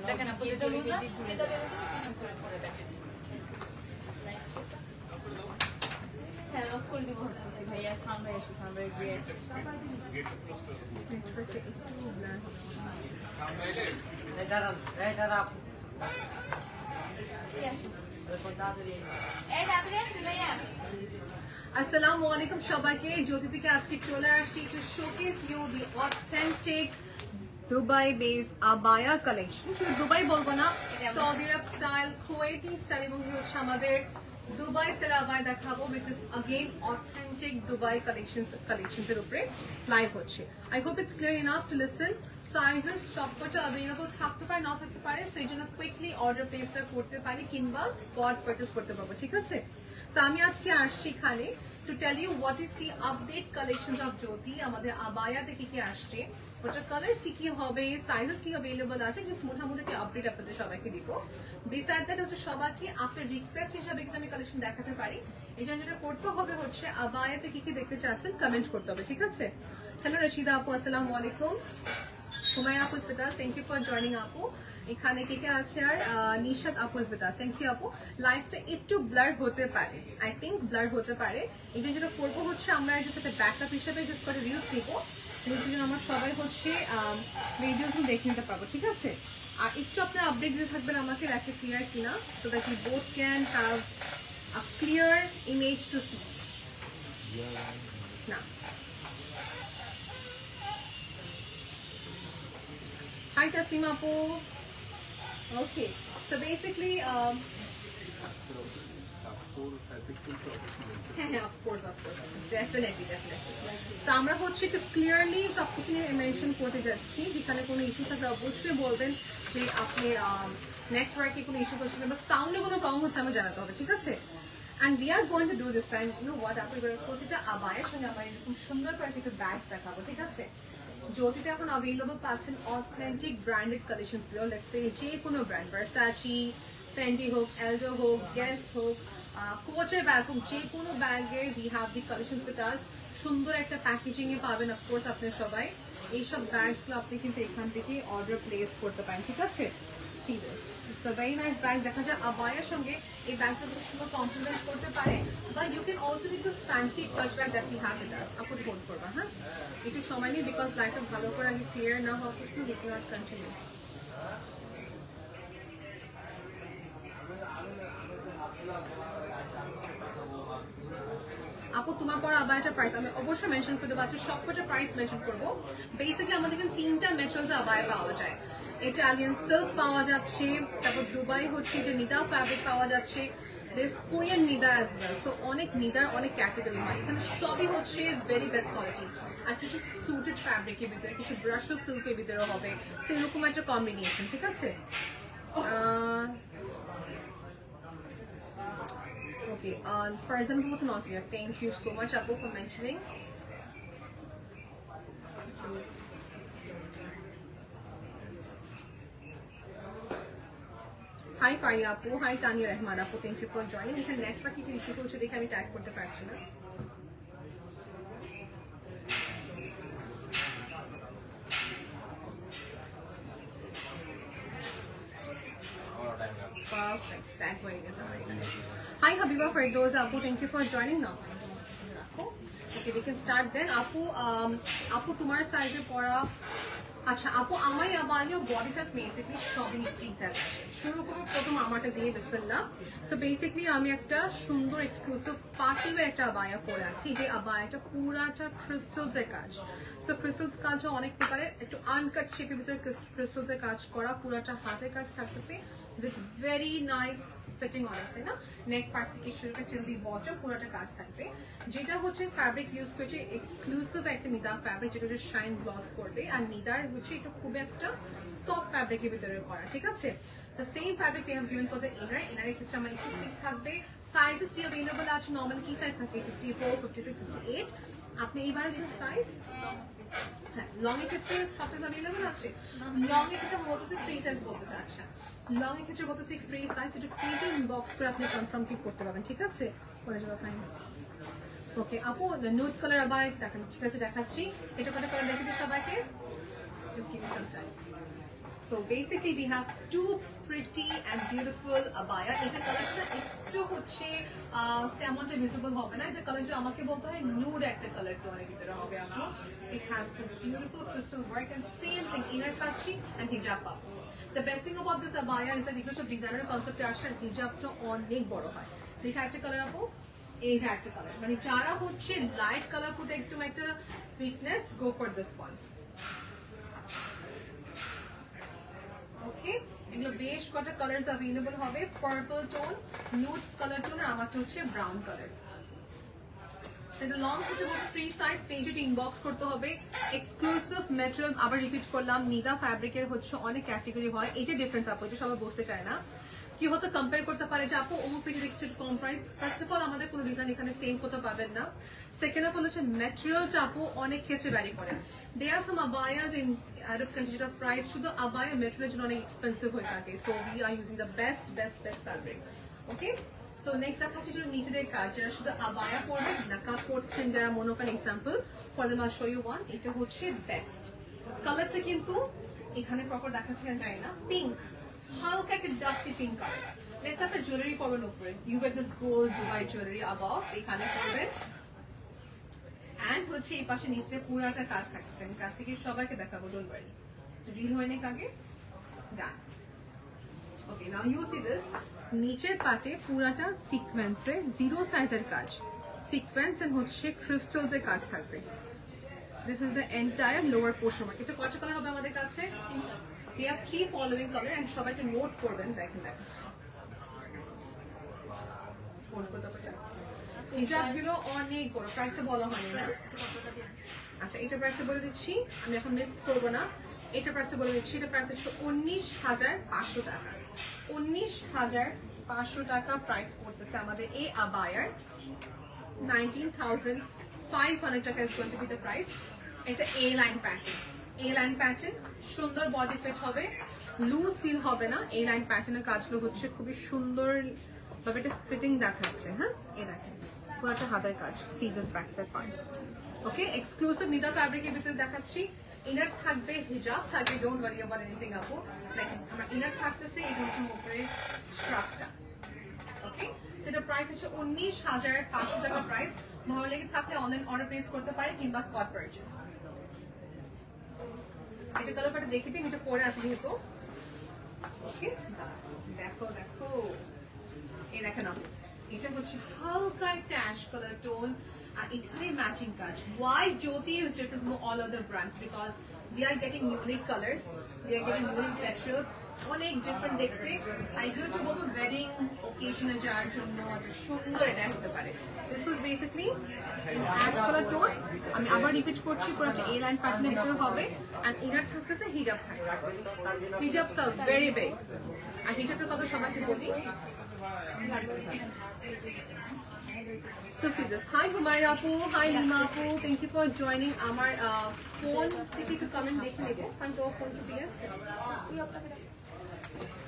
দেখেন আপু যেটা লুজ এটা করে দেখেন হ্যাঁ অফ করে দিব ভাইয়া সামনে এসে সামনে যে দাদা আসসালামু আলাইকুম সবাইকে জ্যোতি থেকে আজকে চলে আসছি to showcase you the authentic Dubai base abaya collection. শুধু দুবাই বলবো না, Saudi Arab style, Kuwaiti style এবং হচ্ছে আমাদের দুবাই স্টাইল আবায়া দেখাবো, which is again authentic Dubai collections এর উপরে লাইভ হচ্ছে। I hope it's clear enough to listen. Sizes সবকটা available থাকতে পারে না থাকতে পারে, সো এই জন্য কুইকলি অর্ডার প্লেসটা করতে পারি কিংবা স্পট পারচেজ করতে পারবো, ঠিক আছে? সো আমি আজকে আসছি এখানে to tell you what is the update collections of Jyoti, আমাদের আবায়াতে কি কি আসছে, ওটার কালার্স কি কি হবে, সাইজেস কি अवेलेबल আছে, জাস্ট মোটামুটি একটা আপডেট আপনাদের সবাইকে দিব। বিসাইড দ্যাট হচ্ছে সবাইকে আপনার রিকোয়েস্ট হিসাবে কিন্তু আমি কালেকশন দেখাতে পারি। এই জন্য যেটা করতে হবে হচ্ছে আবায়াতে কি কি দেখতে চাচ্ছেন কমেন্ট করতে হবে, ঠিক আছে? চলো রশিদা আপু আসসালামু আলাইকুম, সুমাইয়া আপু with us, thank you for joining আপু। এখানে কে কে আছে আর নিশাত আপু with us, thank you আপু। লাইভটা একটু ব্লার হতে পারে, আই থিংক ব্লার হতে পারে। এই জন্য যেটা করবো হচ্ছে আমরা জাস্ট একটা ব্যাকআপ হিসেবে জাস্ট করে রিলস দিব, যেন আমরা সবাই হচ্ছে ভিডিওস দেখে নিতে পারবো, ঠিক আছে? আর একটু আপনার আপডেট দিতে থাকবেন আমাকে লাইভটা ক্লিয়ার কিনা, so that we both can have a clear image to see. না Hi Taslima Apu. Okay, so basically of course, definitely. So আমরা হচ্ছে একটু ক্লিয়ারলি সবকিছু নিয়ে মেনশন করতে যাচ্ছি, যেখানে কোনো ইস্যু থাকলে অবশ্যই বলবেন যে আপনার নেটওয়ার্কে কোনো ইস্যু হচ্ছে বা সাউন্ডে কোনো প্রবলেম হচ্ছে আমার জানাতে হবে, ঠিক আছে? And we are going to do this time, you know what, আপনার প্রতিটা আবায়ের সঙ্গে আমরা এরকম সুন্দর করে কিছু ব্যাগ দেখাবো, ঠিক আছে? জ্যোতিতে এখন अवेलेबल পাচ্ছেন অথেন্টিক ব্র্যান্ডেড কালেকশনস গুলো, লেটস সে যে কোনো ব্র্যান্ড, ভার্সাচি, ফেন্ডি হোক, এলডো হোক, গেস হোক, কোচের ব্যাগ হোক, যে কোনো ব্যাগের we have the collections with us. সুন্দর একটা প্যাকেজিং এ পাবেন অফকোর্স আপনার সবাই। এইসব ব্যাগস গুলো আপনি কিন্তু এখান থেকে অর্ডার প্লেস করতে পারেন, ঠিক আছে? See this, it's a very nice bag, দেখা যায় আবায়ার সঙ্গে এই ব্যাগটা খুব সুন্দর কমপ্লিমেন্ট করতে পারে, বা you can also need this fancy clutch bag that we have with us. আপু ফোন করবা, হ্যাঁ একটু সময় নিই, বিকজ লাইফটা ভালো করে আগে ক্লিয়ার না হওয়া পর্যন্ত উই ক্যানট কন্টিনিউ। আপু তোমার পর আবার একটা প্রাইস আমি অবশ্যই মেনশন করতে পারছি, সবকটা প্রাইস মেনশন করবো। বেসিক্যালি আমাদের এখানে তিনটা মেটেরিয়ালস আবায়া পাওয়া যায়, ইটালিয়ান সিল্ক পাওয়া যাচ্ছে, তারপর দুবাই হচ্ছে যে নিদা ফ্যাব্রিক পাওয়া যাচ্ছে, this Korean Nida as well. So অনেক নিদার অনেক ক্যাটাগরি হয় এখানে, সবই হচ্ছে ভেরি বেস্ট কোয়ালিটি। আর কিছু সুটেড ফ্যাব্রিকের ভিতরে, কিছু ব্রাশো সিল্কের ভিতরে হবে, সো এরকম একটা কম্বিনেশন, ঠিক আছে? Okay, Farzan was not here. Thank you so much, Apu, for mentioning. Hi Faria Apu, hi Tanya Rahman Apu, thank you for joining. এখানে নেটওয়ার্ক কি ইস্যু হচ্ছে দেখে আমি ট্যাগ করতে পারছি না। Perfect, tag হয়ে গেছে। Hi Habiba Firdoza Apu, thank you for joining now. Okay, we can start then. আপু তোমার সাইজে পড়া, আচ্ছা আপু আমার আবায়া বডি সাইজ বেসিক্যালি সবই ফ্রি সাইজ আছে। শুরু করব প্রথম আমারটা দিয়ে, বিসমিল্লাহ। সো বেসিক্যালি আমি একটা সুন্দর এক্সক্লুসিভ পার্টি ওয়্যার একটা আবায়া পরে আছি, যে আবায়াটা পুরাটা ক্রিস্টালস এর কাজ। সো ক্রিস্টালস কাজ অনেক প্রকারের, একটু আনকাট শেপের ভিতরে ক্রিস্টালস এর কাজ করা, পুরাটা হাতের কাজ থাকতেছে with very nice fitting on it, তাই না? নেক পার্ট থেকে শুরু করে চিল দি বটম পুরোটা কাজ থাকবে। যেটা হচ্ছে ফ্যাব্রিক ইউজ করেছে এক্সক্লুসিভ একটা নিদা ফ্যাব্রিক, যেটা হচ্ছে শাইন গ্লস করবে, আর নিদার হচ্ছে এটা খুব একটা সফট ফ্যাব্রিকের ভিতরে করা, ঠিক আছে? The same fabric we have given for the inner ক্ষেত্রে আমার একটু স্লিপ থাকবে। সাইজেস কি अवेलेबल আছে, নরমাল কি সাইজ থাকে 54, 56, 58। আপনি এইবার সাইজ হ্যাঁ লং এর ক্ষেত্রে সব সাইজ अवेलेबल আছে। লং এর ক্ষেত্রে বলতেছে ফ্রি সাইজ বলতেছে, আচ্ছা লং এর ক্ষেত্রে বলতেছি ফ্রি সাইজ, এটা প্লিজ ইনবক্স করে আপনি কনফার্ম কি করতে পারবেন, ঠিক আছে? করে যাবে ফাইন। ওকে আপু নুড কালার আবার দেখেন, ঠিক আছে দেখাচ্ছি। এটা কটা কালার দেখিয়ে সবাইকে, just give me some time. So basically we have two pretty and beautiful abaya. এটা কালারটা একটু হচ্ছে তেমনটা ভিজিবল হবে না, এটা কালার যে আমাকে বলতে হয় নুড একটা কালার টোনের ভিতরে হবে আপু। It has this beautiful crystal work and same thing inner কাচি and hijab up. The best thing about this abaya is that এগুলো সব ডিজাইনার কনসেপ্টে আসছে, হিজাবটা অনেক বড় হয়। দেখা একটা কালার আপু, এই যে একটা কালার, মানে যারা হচ্ছে লাইট কালার পুরো একটু একটা fitness, go for this one. Okay, এগুলো বেশ কটা কালারস अवेलेबल হবে, purple tone, nude colour tone, আর আমারটা হচ্ছে ব্রাউন কালার। সেটা লং করতে হবে, ফ্রি সাইজ, পেজে ইনবক্স করতে হবে। এক্সক্লুসিভ ম্যাটেরিয়াল, আবার রিপিট করলাম, নিদা ফ্যাব্রিকের হচ্ছে অনেক ক্যাটাগরি হয়, এটা ডিফারেন্স আপু, এটা সবাই বুঝতে চায় না। কি হতো কম্পেয়ার করতে পারে যে আপু অমুক পেজে দেখছি কম প্রাইস। ফার্স্ট অফ অল আমাদের কোনো ডিজাইন এখানে সেম করতে পারবেন না। সেকেন্ড অফ অল হচ্ছে ম্যাটেরিয়ালটা আপু অনেক ক্ষেত্রে ভ্যারি করে। দেয়ার আর সাম আবায়াস in Arab countries of price শুধু abaya material জন্য অনেক এক্সপেন্সিভ হয়ে থাকে, so we are using the best fabric. Okay, so next দেখাচ্ছি যেটা নিচেদের কাজ, যারা শুধু abaya পরবেন, নাকাব পরছেন যারা, মনে করেন example for them I show you one, এটা হচ্ছে বেস্ট কালারটা, কিন্তু এখানে প্রপার দেখাচ্ছে না যায় না, পিঙ্ক, হালকা একটা ডাস্টি পিঙ্ক কালার। লেটস আপনার জুয়েলারি পরবেন উপরে, you with this gold Dubai jewellery above, এখানে পরবেন। এন্ড হচ্ছে এই পাশে নিচে পুরাটা কাজ থাকছে, আমি কাছ থেকে সবাইকে দেখাবো, ডোন্ট ওয়ারি, রিল হয়নি আগে ডান। ওকে, নাও ইউ সি দিস, নিচের পাটে পুরাটা সিকোয়েন্সের জিরো সাইজের কাজ, সিকোয়েন্স এন্ড হচ্ছে ক্রিস্টালস এর কাজ থাকবে। This is the entire lower portion. এটা কয়টা কালার হবে আমাদের কাছে? We have 3 following color and সবাই একটু নোট করবেন, দেখেন দেখাচ্ছি। হিজাবগুলো অনেক বড়, প্রাইসটা বলা হয়নি না। আচ্ছা, এটা প্রাইসটা বলে দিচ্ছি, আমি এখন মিস করবো না, এটা প্রাইসটা বলে দিচ্ছি। এটা প্রাইস হচ্ছে 19,500 টাকা, 19,500 টাকা প্রাইস পড়তেছে আমাদের এই আবায়ার। 19,500 টাকা is going to B the price. এটা এ লাইন প্যাটার্ন, এ লাইন প্যাটার্ন, সুন্দর বডি ফিট হবে, লুজ ফিল হবে না। এই লাইন প্যাটার্নের কাজগুলো হচ্ছে খুবই সুন্দর ভাবে এটা ফিটিং দেখাচ্ছে। হ্যাঁ, এই দেখেন পুরোটা হাতের কাজ, see this back side part. Okay, exclusive Nida ফ্যাব্রিকের ভিতরে দেখাচ্ছি। ইনার থাকবে, হিজাব থাকবে, ডোন্ট ওয়ারি অ্যাবাউট এনিথিং আপু। দেখেন আমার ইনার থাকতেছে, এই হচ্ছে উপরে স্ট্রাপটা। ওকে, সেটা প্রাইস হচ্ছে 19,500 টাকা প্রাইস। ভালো লেগে থাকলে অনলাইন অর্ডার প্লেস করতে পারে কিংবা স্পট পারচেজ। এটা কালার পাটা দেখিতে, আমি এটা পরে আছে যেহেতু। ওকে, দেখো দেখো, এই দেখেন আপু, এটা হচ্ছে হালকা একটা অ্যাশ কালার টোন, আর এখানে ম্যাচিং কাজ। Why Jyoti is different from all other brands? Because we are getting unique colors, we are getting unique materials, অনেক ডিফারেন্ট দেখতে। আর এগুলো একটু বলবো ওয়েডিং ওকেশনে যাওয়ার জন্য একটা সুন্দর এটা হতে পারে। This was basically ash colour tone. আমি আবার রিপিট করছি, পুরো একটা এ লাইন প্যাটার্নের ভিতরে হবে, আর ইনার থাকতেছে, হিজাব থাকতেছে। হিজাবস আর ভেরি বিগ, আর হিজাবের কথা সবাইকে বলি। So see this. Hi Humayra Apu, hi Lima Apu, thank you for joining. Amar phone থেকে একটু কমেন্ট দেখে নেব। আমি তো ফোন টু পিএস।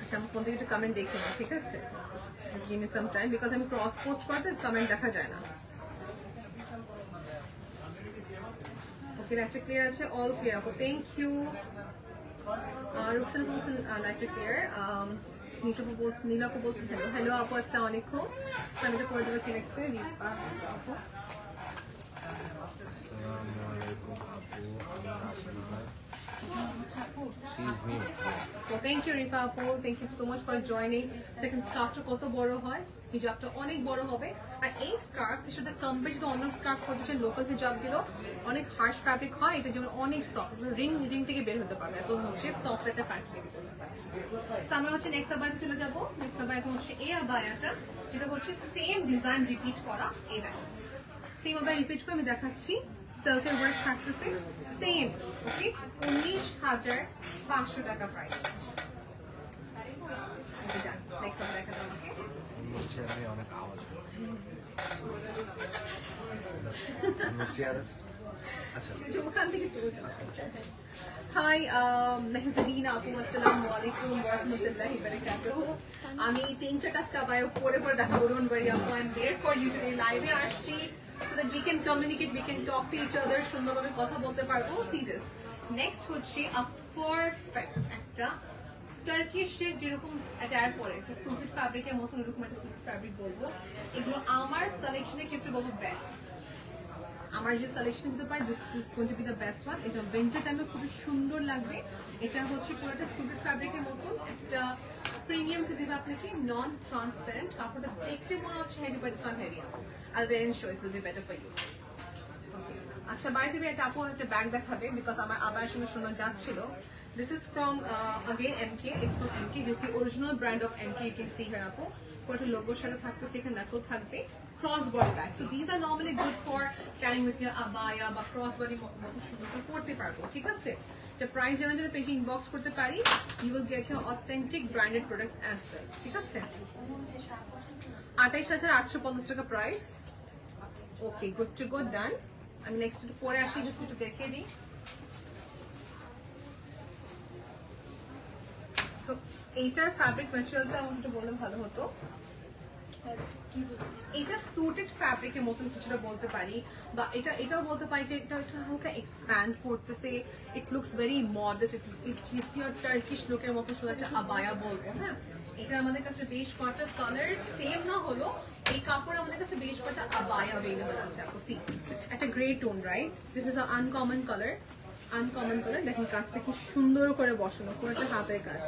আচ্ছা, আমি ফোন থেকে একটু কমেন্ট দেখে নেব, ঠিক আছে? Just give me some time because আমি ক্রস পোস্ট করতে কমেন্ট দেখা যায় না। ওকে, লাইটটা ক্লিয়ার আছে, অল ক্লিয়ার আপু, থ্যাংক ইউ। রুকসানা বলছেন লাইটটা ক্লিয়ার। নীলাপু বলছেন, নীলাপু বলছেন হ্যালো। হ্যালো আপু, আসসালামু আলাইকুম। আমি এটা করে দেবো কি নেক্সট রিফা আপু। Thank you Rifa Apu, thank you so much for joining. দেখেন স্কার্ফটা কত বড় হয়, হিজাবটা অনেক বড় হবে। আর এই স্কার্ফ এর সাথে কম্পেয়ার যদি অন্য স্কার্ফ করতে লোকাল হিজাবগুলো অনেক হার্শ ফ্যাব্রিক হয়, এটা যেমন অনেক সফট, রিং থেকে বের হতে পারবে, এত হচ্ছে সফট একটা প্যাটার্ন করতে পারছি। সো আমরা হচ্ছে নেক্সট আবায়াতে চলে যাবো। নেক্সট আবায়াতে হচ্ছে এই আবায়াটা, যেটা হচ্ছে সেম ডিজাইন রিপিট করা। এই দেখো সেম আবার রিপিট করে আমি দেখাচ্ছি, সেলফের ওয়ার্ক থাকতেছে সেম। ওকে, 19,500 টাকা প্রাইস। নেক্সট আবার দেখা দাও আমাকে। অনেক আওয়াজ হাই মেহজাবিন আপু, আসসালামু আলাইকুম ওয়া রাহমাতুল্লাহি ওয়া বারাকাতুহু। আমি 3-4টা স্কাবায় পরে দেখাবো, ডোন্ট ওয়ারি আপু, I am there for you today. লাইভে আসছি so that we can communicate, we can talk to each other, সুন্দরভাবে কথা বলতে পারবো। See this. Next হচ্ছে a perfect একটা টার্কিশের যেরকম অ্যাটায়ার পরে একটা সুটেড ফ্যাব্রিকের মতন এরকম একটা সুটেড ফ্যাব্রিক বলবো, এগুলো আমার সিলেকশনের ক্ষেত্রে বলবো বেস্ট। আমার যে সিলেকশন দিতে পারি, this is going to B the best one. এটা উইন্টার টাইমে খুবই সুন্দর লাগবে। এটা হচ্ছে পুরোটা সুটেড ফ্যাব্রিকের মতন একটা প্রিমিয়াম সে দেবে আপনাকে, নন ট্রান্সপারেন্ট। কাপড়টা দেখতে মনে হচ্ছে heavy, but it's not heavy. I will ensure it will be better for you. আচ্ছা, বাই দ্য ওয়ে একটা আপু একটা ব্যাগ দেখাবে, বিকজ আমার আবার সঙ্গে শোনা যাচ্ছিল। This is from again MK. It's from MK. This is the original brand of MK. You can see here আপু পুরোটা লোগোর সাথে থাকবে, সেখানে নাকল থাকবে, cross body bag. So these are normally good for carrying with your abaya বা cross body মতো সুন্দর করে পড়তে পারবো, ঠিক আছে? The price জানার জন্য পেজে ইনবক্স করতে পারি। You will get your authentic branded products as well, ঠিক আছে? 28,850 টাকা price. Okay, good to go, done. আমি নেক্সট একটু পরে আসি, জাস্ট একটু দেখে দিই। সো এইটার ফ্যাব্রিক ম্যাটেরিয়ালটা আমাকে একটু বললে ভালো হতো। এটা সুটেড ফ্যাব্রিকের মতন কিছুটা বলতে পারি, বা এটাও বলতে পারি যে এটা একটু হালকা এক্সপ্যান্ড করতেছে। It looks very modest, it gives you a Turkish লুকের মতো শুধু একটা আবায়া বলবো। হ্যাঁ, এটা আমাদের কাছে বেশ কয়েকটা কালার, সেম না হলো এই কাপড় আমাদের কাছে বেশ কয়েকটা আবায়া अवेलेबल আছে। আপু সি একটা grey tone, right? This is a uncommon colour. Uncommon colour, দেখেন কাজটা কি সুন্দর করে বসানো, পুরোটা হাতের কাজ।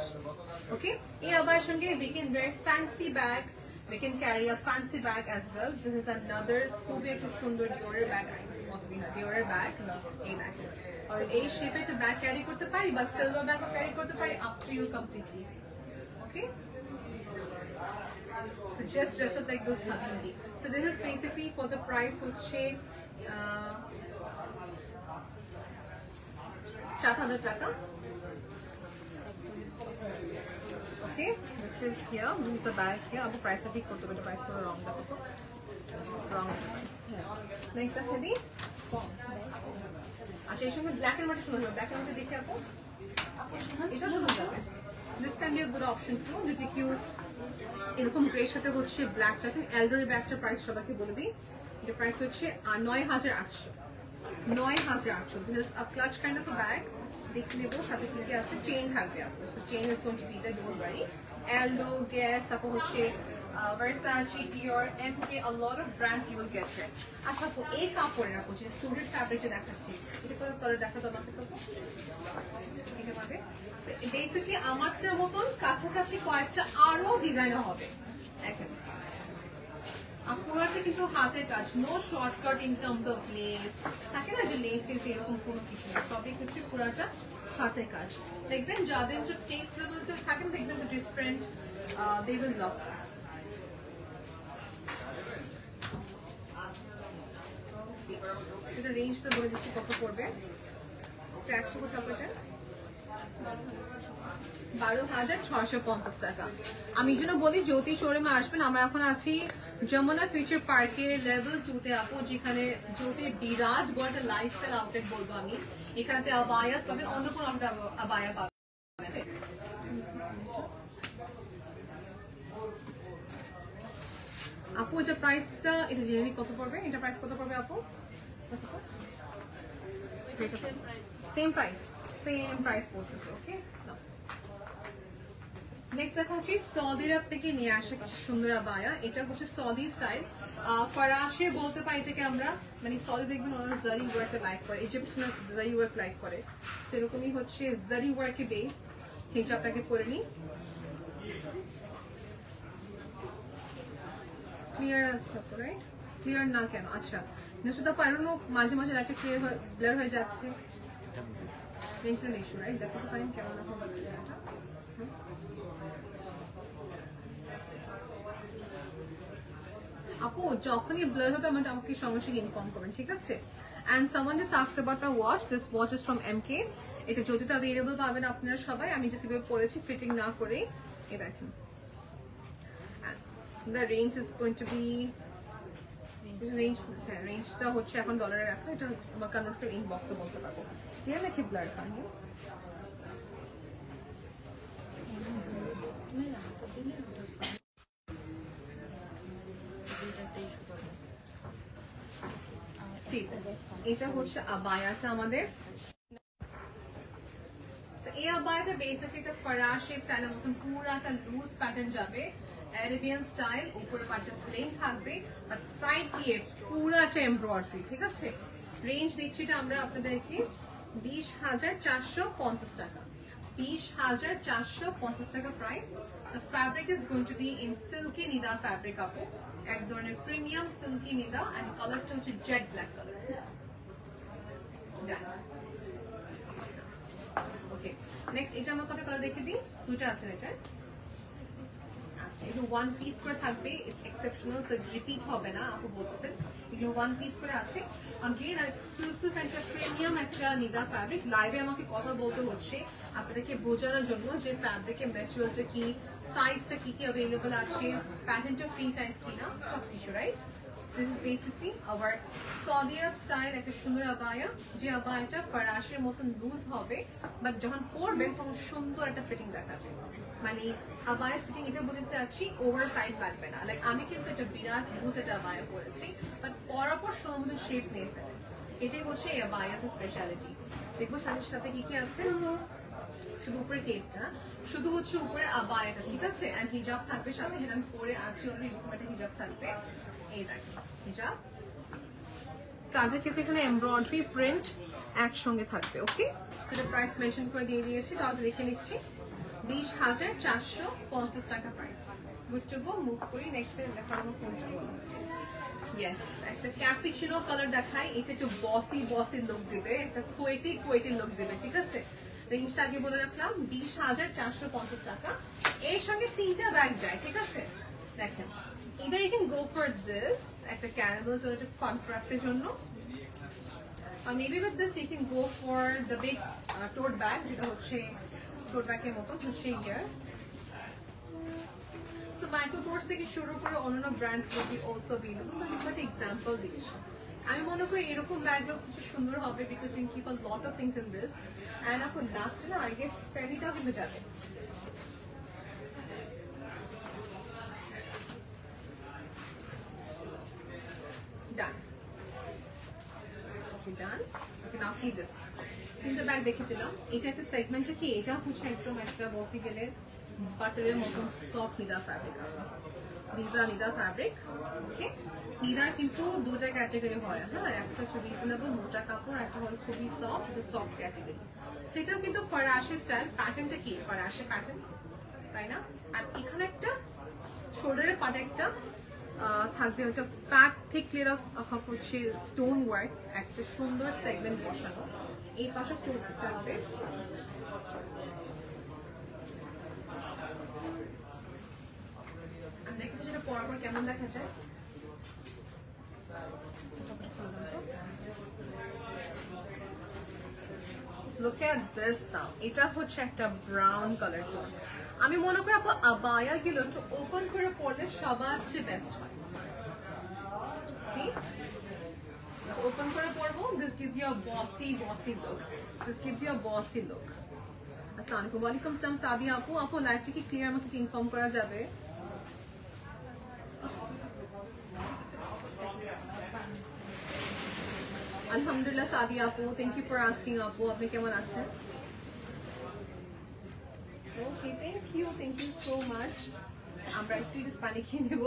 ওকে, এই আবায়ার সঙ্গে we can wear fancy bag, we can carry a fancy bag as well. This is another খুবই একটা সুন্দর ডিওরের ব্যাগ, possibly না ডিওরের ব্যাগ, এই ব্যাগ। So এই শেপে একটা ব্যাগ ক্যারি করতে পারি বা সিলভার ব্যাগও ক্যারি করতে পারি, up to you completely. Okay, so just dress up like those husbandi. So this is basically for the price হচ্ছে 7,000 টাকা। Okay, this is here. This is the bag here. अब price ठीक करते हैं, price को wrong देखो तो wrong price। Next देखते दी। अच्छा, इसमें black and white सुनो, black and white देखिए आपको। इधर सुनो जाते। This can be a good option too, যদি কেউ এরকম গ্রে সাথে হচ্ছে ব্ল্যাক চাচ্ছেন। এলডোরি ব্যাগটার প্রাইস সবাইকে বলে দিই, এটা প্রাইস হচ্ছে 9,800। 9,800। This is a clutch kind of a bag. দেখে নেবো, সাথে কি আছে, চেইন থাকবে আপনার। So chain is going to be there, don't worry. Aldo, Guess, তারপর হচ্ছে Versace, Dior, MK, a lot of brands you will get here. আচ্ছা আপু, এই কাপড়ের আপু যে সুটেড ফ্যাব্রিকটা দেখাচ্ছি, এটা কোনো কালার দেখাতো আমাকে তো? এটা পাবে। বেসিক্যালি আমারটার মতন কাছাকাছি কয়েকটা আরো ডিজাইনার হবে। দেখেন পুরোটা কিন্তু হাতের কাজ, no shortcut in terms of lace, থাকে না যে লেস টেস এরকম কোনো কিছু না, সবই হচ্ছে পুরোটা হাতের কাজ। দেখবেন যাদের যে টেস্ট লেভেলটা থাকেন, দেখবেন different, they will love this. সেটা রেঞ্জটা বলে দিচ্ছি কত পড়বে। একটু কত পড়বে? 12,650 টাকা। আমি এই জন্য বলি জ্যোতি শোরুমে আসবেন। আমরা এখন আছি যমুনা ফিউচার পার্কে লেভেল 2 তে আপু, যেখানে জ্যোতির বিরাট বড় একটা লাইফস্টাইল আউটলেট বলবো আমি। এখানে আবায়াস পাবেন, অন্য কোনো আবায়া পাবেন। আপু এটা প্রাইসটা, এটা জেনে কত পড়বে? এটা প্রাইস কত পড়বে আপু? সেম প্রাইস, সেম প্রাইস পড়তেছে। ওকে, নেক্সট দেখা হচ্ছে সৌদি আরব থেকে নিয়ে আসা কিছু সুন্দর আবায়া। এটা হচ্ছে সৌদি স্টাইল, ফরাসে বলতে পারি এটাকে আমরা, মানে সৌদি দেখবেন ওরা জারি ওয়ার্ক লাইক করে, ইজিপশিয়ান জারি ওয়ার্ক লাইক করে, সেরকমই হচ্ছে জারি ওয়ার্কে বেস। হিজাবটাকে পরে নিই, ক্লিয়ার আছে পরে? ক্লিয়ার না কেন? আচ্ছা নিশ্চিত পারো, মাঝে মাঝে লাইটটা ক্লিয়ার হয়ে ব্লার হয়ে যাচ্ছে, ইন্টারনেট ইস্যু, রাইট? দেখো তো পারেন কেমন হবে ক্লিয়ারটা। আপু যখনই ব্লার হবে আমাকে সঙ্গে সঙ্গে ইনফর্ম করবেন, ঠিক আছে? And someone just asked about my watch. This watch is from MK। এটা জ্যোতিতে अवेलेबल পাবেন আপনারা সবাই। আমি জাস্ট এভাবে পরেছি ফিটিং না করে, এই দেখেন। The range is going to be, range, হ্যাঁ রেঞ্জটা হচ্ছে এখন ডলারের একটা, এটা আমার কনভার্ট করে ইনবক্সে বলতে পারবো। ক্লিয়ার নাকি ব্লার খান? সি দিস, এটা হচ্ছে আবায়াটা আমাদের। এই আবায়াটা বেসিক্যালি একটা ফরাসি স্টাইলের মতন পুরাটা লুজ প্যাটার্ন যাবে, অ্যারাবিয়ান স্টাইল, উপরে পাটটা প্লেন থাকবে, বাট সাইড দিয়ে পুরাটা এমব্রয়ডারি, ঠিক আছে। রেঞ্জ দিচ্ছি এটা আমরা আপনাদেরকে 20,450 টাকা, 20,450 টাকা price. The fabric is going to be in silky nida fabric আপু, এক ধরনের প্রিমিয়াম সিল্কি nida, and কালারটা হচ্ছে জেড ব্ল্যাক কালার। ওকে, নেক্সট এটা আমরা কত কালার দেখে দিই, দুটো আছে এটা। আচ্ছা, এটা ওয়ান পিস করে থাকবে, ইটস এক্সেপশনাল, সো রিপিট হবে না আপু বলতেছেন। এগুলো ওয়ান পিস করে আছে, again এক্সক্লুসিভ একটা প্রিমিয়াম একটা নিদা ফ্যাব্রিক। লাইভে আমাকে কথা বলতে হচ্ছে আপনাদেরকে বোঝানোর জন্য যে ফ্যাব্রিকের ম্যাটেরিয়ালটা কি, সাইজটা কি কি অ্যাভেলেবল আছে, প্যাটার্নটা ফ্রি সাইজ কিনা, সবকিছু, right. This is basically our Saudi Arab style একটা সুন্দর আবায়া, যে আবায়াটা ফরাসের মতন লুজ হবে, বাট যখন পরবেন তখন সুন্দর একটা ফিটিং দেখাবে। মানে আবায়া ফিটিং এটা বুঝতে চাচ্ছি, ওভার সাইজ লাগবে না। লাইক আমি কিন্তু একটা বিরাট লুজ একটা আবায়া পরেছি, বাট পরার পর সুন্দর মতো শেপ নিয়ে ফেলে, এটাই হচ্ছে এই আবায়ার স্পেশালিটি। দেখবো সাথে সাথে কি কি আছে, শুধু উপরে কেপটা, শুধু হচ্ছে উপরে আবায়াটা, ঠিক আছে, এন্ড হিজাব থাকবে সাথে, যেটা আমি পরে আছি অলরেডি, এরকম একটা হিজাব থাকবে। এই দেখো হিজাব, কাজের ক্ষেত্রে এখানে এমব্রয়ডারি প্রিন্ট একসঙ্গে থাকবে। ওকে, সেটা প্রাইস মেনশন করে দিয়ে দিয়েছি, তাহলে দেখে নিচ্ছি 20,450 টাকা price. Good to go, move করি নেক্সট দেখাবো কোনটা। ইয়েস, একটা ক্যাপুচিনো কালার দেখাই, এটা একটু বসি বসি লুক দিবে, একটা কোয়েটি লুক দিবে, ঠিক আছে। রেঞ্জটা আগে বলে রাখলাম 20,450 টাকা। এর সঙ্গে 3টা ব্যাগ যায়, ঠিক আছে। দেখেন, either you can go for this একটা ক্যারামেল তো একটা কন্ট্রাস্টের জন্য, or maybe with this you can go for the big tote bag, যেটা হচ্ছে tote bag এর মতো হচ্ছে ইয়ার। So Michael Kors থেকে শুরু করে অন্যান্য brands will be also available, but একটা এক্সাম্পল দিচ্ছি। আমি মনে করি এরকম ব্যাগগুলো কিছু সুন্দর হবে, because you can keep a lot of things in this, and আপনি লাস্টে না I guess ফেরিটাও কিন্তু যাবে। Done. Okay, done. Okay, now see this. তিনটা ব্যাগ দেখে দিলাম, এটা একটা সেগমেন্টটা কি, এটা হচ্ছে একদম একটা বলতে গেলে বাটারের মতন সফট নিদা ফ্যাব্রিক। দিজা নিদা ফ্যাব্রিক, ওকে। নিদার কিন্তু দুটা ক্যাটাগরি হয়, হ্যাঁ, একটা হচ্ছে রিজনেবল মোটা কাপড়, একটা হলো খুবই সফট ক্যাটাগরি। সেটাও কিন্তু ফরাসি স্টাইল, প্যাটার্নটা কি ফরাসি প্যাটার্ন, তাই না। আর এখানে একটা শোল্ডারের পাটে একটা থাকবে একটা ফ্যাট থিক লেয়ার অফ হচ্ছে স্টোন ওয়ার্ক, একটা সুন্দর সেগমেন্ট বসানো, এই পাশে স্টোন থাকবে। আমি দেখেছি সেটা পরার পর কেমন দেখা যায়। Look at this now. এটা হচ্ছে একটা ব্রাউন কালার টোন। আমি মনে করি আপু আবায়া গুলো একটু ওপেন করে পরলে সবার চেয়ে বেস্ট হয়। See? ওপেন করে পরবো, this gives you a bossy look. This gives you a bossy look. আসসালামু আলাইকুম। ওয়ালাইকুম আসসালাম সাদিয়া আপু। আপু লাইভটা কি ক্লিয়ার আমাকে ইনফর্ম করা যাবে? আলহামদুলিল্লাহ সাদিয়া আপু, থ্যাংক ইউ ফর আস্কিং আপু, আপনি কেমন আছেন? ওকে, থ্যাংক ইউ সো মাচ। আমরা একটু জাস্ট পানি খেয়ে নেব।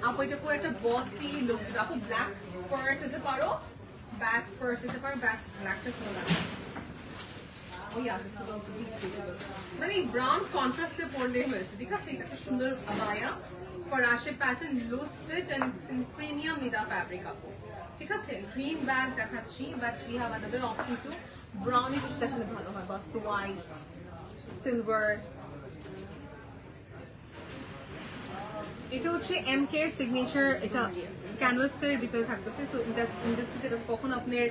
আপু এটা পুরো একটা বসি লুক, আপু ব্ল্যাক পার্স দিতে পারো, ব্যাক পার্স দিতে পারো, ব্ল্যাকটা সুন্দর লাগবে। মানে ব্রাউন কন্ট্রাস্টে পরলে হয়েছে, ঠিক আছে। এটা একটা সুন্দর আবায়া ফরাসি pattern, loose fit and it's in premium nida fabric আপু, ঠিক আছে। গ্রিন ব্যাগ দেখাচ্ছি, but we have another option to brownie কিছু দেখালে ভালো হয়, বা হোয়াইট সিলভার। এটা হচ্ছে MK এর সিগনেচার, এটা ক্যানভাসের ভিতরে থাকতেছে। সো ইন দিস কেস এটা কখন আপনার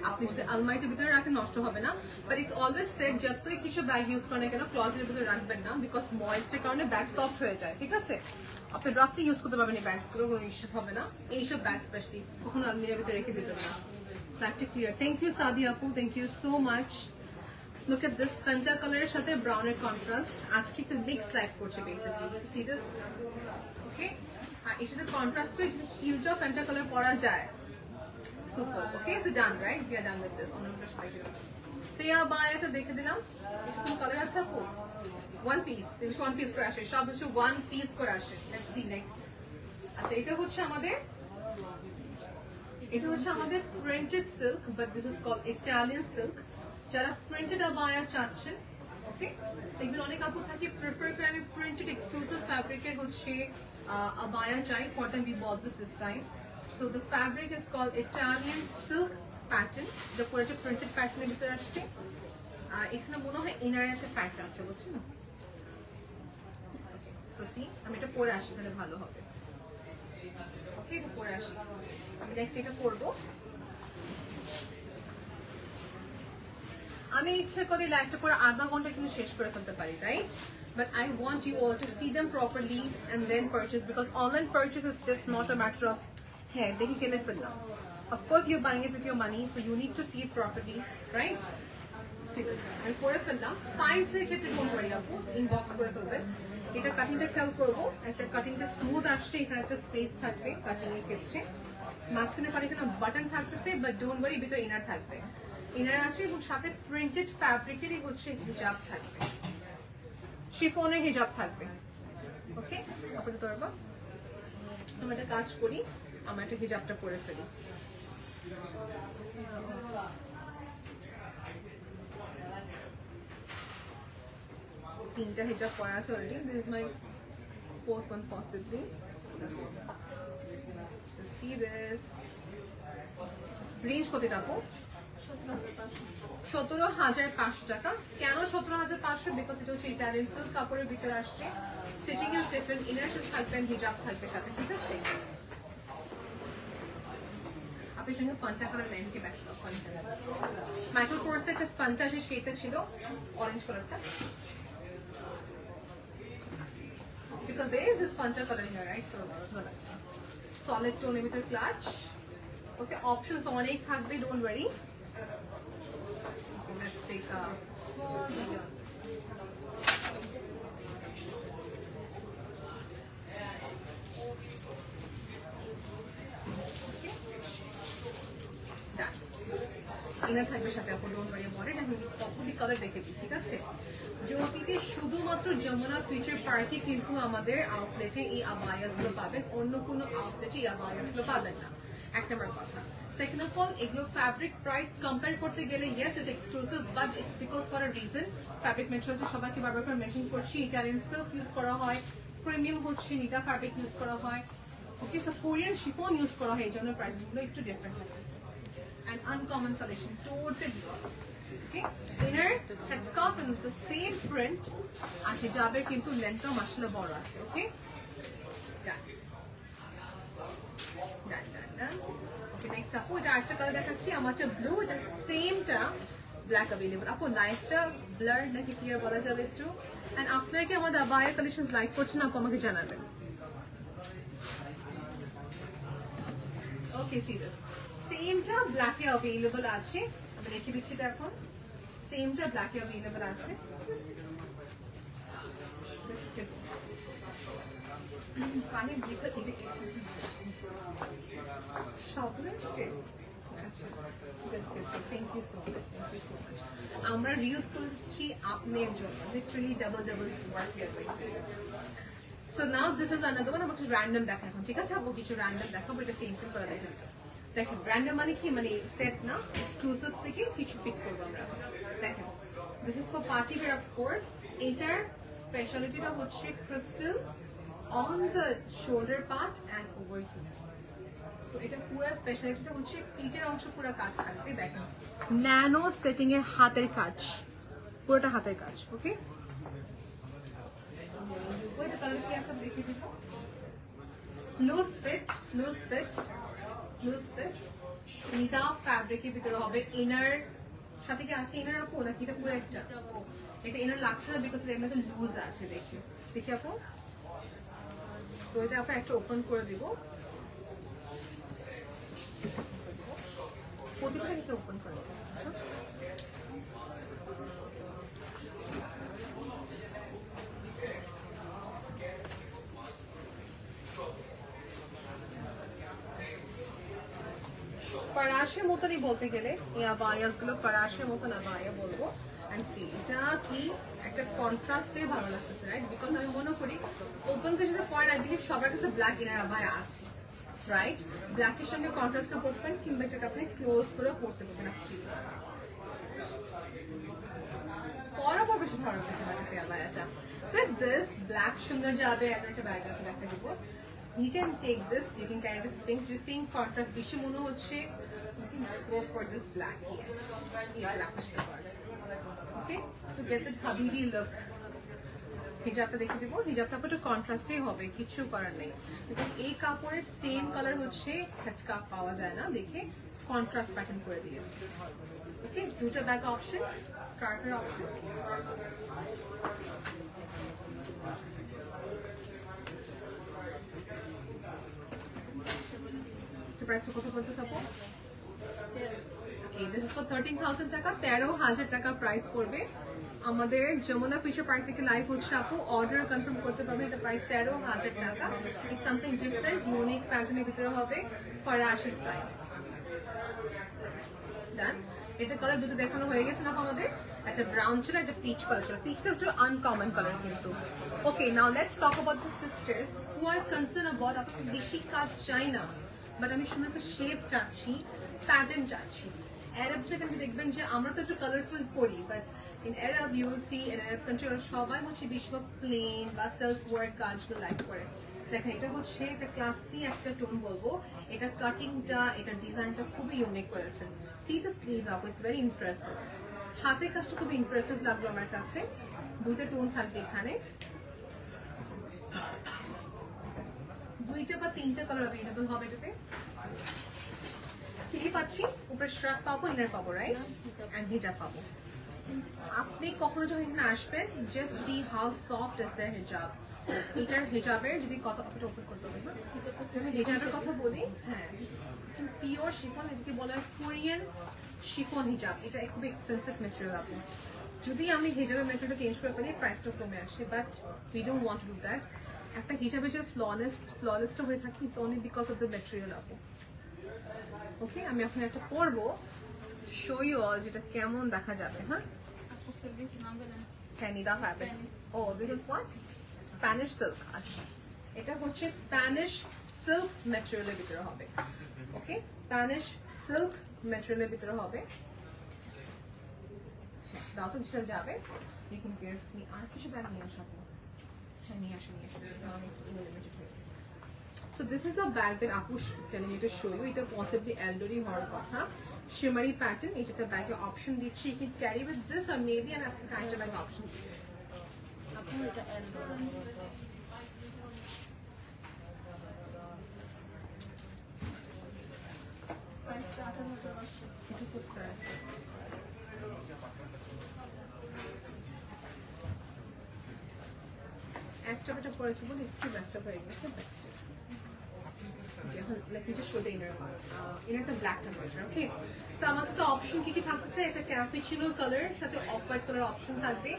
আপনি যদি আলমারিতে ভিতরে রাখেন নষ্ট হবে না, বাট ইটস অলওয়েজ সেফ যতই কিছু ব্যাগ ইউজ করেন কেন ক্লোজেটের ভিতরে রাখবেন না, বিকজ ময়েস্টের কারণে ব্যাগ সফট হয়ে যায়, ঠিক আছে। আপনি রাফলি ইউজ করতে পারবেন এই ব্যাগস গুলো, কোনো ইস্যুস হবে না। এইসব ব্যাগ স্পেশালি কখনো আলমারির ভিতরে রেখে দিবেন না। ফ্ল্যাটটা ক্লিয়ার। থ্যাংক ইউ সাদিয়া আপু, thank you so much. Look at this Fanta color এর সাথে brown এর contrast. আজকে একটু mixed life করছে basically. So see this? Okay? আর এর সাথে contrast করে যদি হিলটা Fanta color পরা যায়. Super. Okay, so done, right? We are done with this. অন্যটা সবাই দিলাম। So এই আবায়াটা দেখে দিলাম। এটা কোন কালার আছে আপু? One piece. এটা one piece করে আসে। সব কিছু one piece করে আসে। Let's see next. আচ্ছা এটা হচ্ছে আমাদের printed silk, but this is called Italian silk. যারা printed abaya চাচ্ছেন, okay? দেখবেন অনেক আপু থাকে prefer করে আমি printed exclusive fabric এর হচ্ছে abaya চাই. For them we bought this time. So the fabric is called Italian silk pattern. The পুরোটা printed pattern এর ভিতরে আসছে। আর এখানে মনে হয় ইনার একটা প্যাটার্ন আছে, বুঝছেন? So see, আমি এটা পরে আসি তাহলে ভালো হবে। Okay, এটা পরে আসি। আমি নেক্সট এটা পরবো। আমি ইচ্ছা করি লাইভটা পুরো আধা ঘন্টা কিন্তু শেষ করে ফেলতে পারি, right? But I want you all to see them properly and then purchase, because online purchase is just not a matter of hey, দেখি কিনে ফেললাম. Of course you're buying it with your money, so you need to see it properly, right? See this. আমি পরে ফেললাম। সাইজের ক্ষেত্রে কোন করি আপু? ইনবক্স করে ফেলবেন। এটা কাটিংটা খেয়াল করবো, একটা কাটিংটা স্মুথ আসছে, এখানে একটা স্পেস থাকবে কাটিং এর ক্ষেত্রে। মাঝখানে পারে এখানে বাটন থাকতেছে, বাট ডোন্ট ওয়ারি, ভিতরে ইনার থাকবে। ইনার আছে এবং সাথে প্রিন্টেড ফ্যাব্রিকেরই হচ্ছে হিজাব থাকবে, শিফনের হিজাব থাকবে। ওকে, আপনাদের ধরবা আমি একটা কাজ করি, আমার একটা হিজাবটা পরে ফেলি। তিনটা হিজাব পরা আছে already. This is my fourth one possibly. So see this. Range কত টাকা? 17,500 টাকা। কেন 17,500? বিকজ এটা হচ্ছে ইটালিয়ান সিল্ক কাপড়ের ভিতরে আসছে। Stitching is different, inner shoes থাকবে, হিজাব থাকবে সাথে, ঠিক আছে? আপনার সঙ্গে ফান্টা কালার ম্যানকে ব্যাক দাও। ফান্টা মাইক্রো কোর্সে একটা ফান্টা যে শেডটা ছিল অরেঞ্জ কালারটা, because there is this Fanta color here, right? So solid tone emitter clutch. Okay, options অনেক থাকবে, don't worry. Let's take a small video on this. Okay, done. Inner থাকবে সাথে, আপু don't worry about it. আমি কতগুলি colour দেখে দিই, ঠিক আছে? জ্যোতিতে শুধুমাত্র যমুনা ফিউচার পার্কে কিন্তু আমাদের আউটলেটে এই আবায়াসগুলো পাবেন, অন্য কোনো আউটলেটে এই আবায়াসগুলো পাবেন না। এক নম্বর কথা। সেকেন্ড অফ অল, এগুলো ফ্যাব্রিক প্রাইস কম্পেয়ার করতে গেলে yes it exclusive, but it's because for a reason. Fabric ম্যাটেরিয়ালটা সবাইকে বারবার করে মেনশন করছি, ইটালিয়ান সিল্ক ইউজ করা হয়, প্রিমিয়াম হচ্ছে নিটা ফ্যাব্রিক ইউজ করা হয়, ওকে, সো কোরিয়ান শিফন ইউজ করা হয়, এই জন্য প্রাইসগুলো একটু ডিফারেন্ট লাগতেছে। And uncommon collection totally. Okay, inner headscarf in the same print, and hijab kintu length ta mashallah boro ache. Okay, done. Okay, next apu eta arta color dekhacchi, amar ta blue, eta same ta black available. Apu light ta blur naki clear bora jabe ekটু, and আপনারা কি আমাদের abaya collections like করছেন আপু আমাকে জানাবেন। Okay, see this. Same ta black e available আছে, আমি লিখে দিচ্ছি এটা এখন। সেম টা ব্ল্যাক এ अवेलेबल আছে। পানি ব্লিকার এই যে সবলেস্টে। Thank you so much, thank you so much. আমরা রিলস করছি আপনার জন্য, literally double work we are going to do. So now this is another one. আমরা একটু র্যান্ডম দেখা এখন, ঠিক আছে আপু? কিছু র্যান্ডম দেখাবো, এটা সেম করে দেখেন। দেখেন র্যান্ডম মানে কি, মানে সেট না, এক্সক্লুসিভ থেকে কিছু পিক করবো আমরা। দেখেন, this is for party wear, of course. এটার স্পেশালিটিটা হচ্ছে crystal on the shoulder part and over here. So এটা পুরো স্পেশালিটিটা হচ্ছে পিঠের অংশ পুরো কাজ থাকবে। দেখেন ন্যানো সেটিং এর হাতের কাজ, পুরোটা হাতের কাজ। ওকে, ওইটা কালার কি আছে দেখে দিব। লুজ ফিট নিটা ফ্যাব্রিকের ভিতরে হবে। ইনার সাথে কি আছে ইনার আপু, নাকি এটা পুরো একটা? এটা ইনার লাগছে না বিকজ এর মধ্যে লুজ আছে। দেখি আপু, সো এটা আমরা একটা ওপেন করে দিব। প্রতিটা একটা ওপেন করে দেব। ফরাসের মতনই বলতে গেলে এই আবায়াস গুলো ফরাসের মতন আবায়া বলবো। এন্ড সি এটা কি একটা কন্ট্রাস্টে ভালো লাগতেছে, রাইট? বিকজ আমি মনে করি ওপেন করে যদি পরেন, আই বিলিভ সবার কাছে ব্ল্যাক ইনার আবায়া আছে, রাইট? ব্ল্যাকের সঙ্গে কন্ট্রাস্ট করে পড়তে পারেন, কিংবা এটাকে আপনি ক্লোজ করে পড়তে পারবেন। পরার বেশি ভালো লাগতেছে লাগতেছে আবায়াটা। With this black সুন্দর যাবে, একটা ব্যাগ আছে একটা দিব। You can take this, you can carry this pink. The pink contrast বেশি মনে হচ্ছে, you can go for this black. Yes, এই black is the part. Okay, so get the habibi look. হিজাবটা দেখে দিব, হিজাবটা একটু কন্ট্রাস্টেই হবে, কিছু করার নেই। বিকজ এই কাপড়ের সেম কালার হচ্ছে হেডস্কার্ফ পাওয়া যায় না, দেখে কন্ট্রাস্ট প্যাটার্ন করে দিয়েছি। ওকে, দুটো ব্যাগ অপশন, স্কার্ফের অপশন। প্রাইসটা কত পড়তে suppose? Okay, this is for 13,000 টাকা, 13,000 টাকা প্রাইস পড়বে। আমাদের যমুনা ফিশার পার্ক থেকে লাইভ হচ্ছে আপু, অর্ডার কনফার্ম করতে পারবে। এটা প্রাইস 13,000 টাকা। ইটস সামথিং ডিফারেন্ট, ইউনিক প্যাটার্নের ভিতরে হবে, ফরাসি স্টাইল। ডান। এটা কালার দুটো দেখানো হয়ে গেছে না আমাদের, একটা ব্রাউন ছিল, একটা পিচ কালার ছিল। পিচটা একটু আনকমন কালার কিন্তু। Okay, now let's talk about the sisters who are concern about আপনি বেশি কাজ চাই না, বাট আমি সুন্দর একটা শেপ চাচ্ছি, প্যাটার্ন চাচ্ছি। অ্যারাবস এখানে দেখবেন যে আমরা তো একটু কালারফুল পড়ি, but in Arab you will see in Arab country ওরা সবাই হচ্ছে বেশিরভাগ প্লেন বা সেলফ ওয়ার্ক কাজগুলো লাইক করে। দেখেন এটা হচ্ছে একটা ক্লাসি একটা টোন বলবো, এটা কাটিংটা, এটা ডিজাইনটা খুবই ইউনিক করেছেন। C the sleeves up, it's very impressive. হাতের কাজটা খুব ইমপ্রেসিভ লাগলো আমার কাছে। দুটো টোন থাকবে এখানে, দুইটা বা তিনটা কালার অ্যাভেলেবল হবে এটাতে। কি পাচ্ছি? উপরে শ্রাক পাবো, ইনার পাবো, রাইট? এন্ড হিজাব পাবো। আপনি কখনো যখন এখানে আসবেন, just see how soft is their hijab. এটার হিজাবের যদি কথা আপনাকে ওপেন করতে হবে, হিজাবের কথা বলি, হ্যাঁ, পিওর শিফন, এটাকে বলা হয় কোরিয়ান শিফন হিজাব। এটা খুব এক্সপেন্সিভ মেটেরিয়াল। আপনি যদি আমি হিজাবের মেটেরিয়ালটা চেঞ্জ করে ফেলি, প্রাইসটা কমে আসে, but we don't want to do that. একটা হিজাবের যে ফ্ললেসটা হয়ে থাকে, it's only because of the material. আপু ওকে, আমি এখন একটা পরবো, শো ইউ অল যেটা কেমন দেখা যাবে। হ্যাঁ, Canida fabric. Oh, this is what? Spanish silk. আচ্ছা, এটা হচ্ছে স্প্যানিশ সিল্ক ম্যাটেরিয়ালের ভিতরে হবে। ওকে, স্প্যানিশ সিল্ক ম্যাটেরিয়ালের ভিতরে হবে। দাও তো যেটা যাবে, you can give me আর কিছু ব্যাগ নিয়ে আসো। হ্যাঁ, নিয়ে আসো, নিয়ে আসো। আমি একটু লিমিটেড হয়ে গেছি। So this is the bag that Apu telling me to show you. It is possibly elderly horror kotha. Shimmery pattern. It is a bag option. You can carry with this or maybe an kind of bag option. Apu এটা elderly. Price টা 1800 এটা খুব করে। একটা বেটা পড়েছে বলে একটু ব্যস্ত হয়ে গেছে, ব্যস্ত। Let me just show the inner part. Inner to black temperature. Okay. So আমার কাছে অপশন কি কি থাকতেছে, একটা ক্যাপুচিনো কালার সাথে অফ হোয়াইট কালার অপশন থাকবে,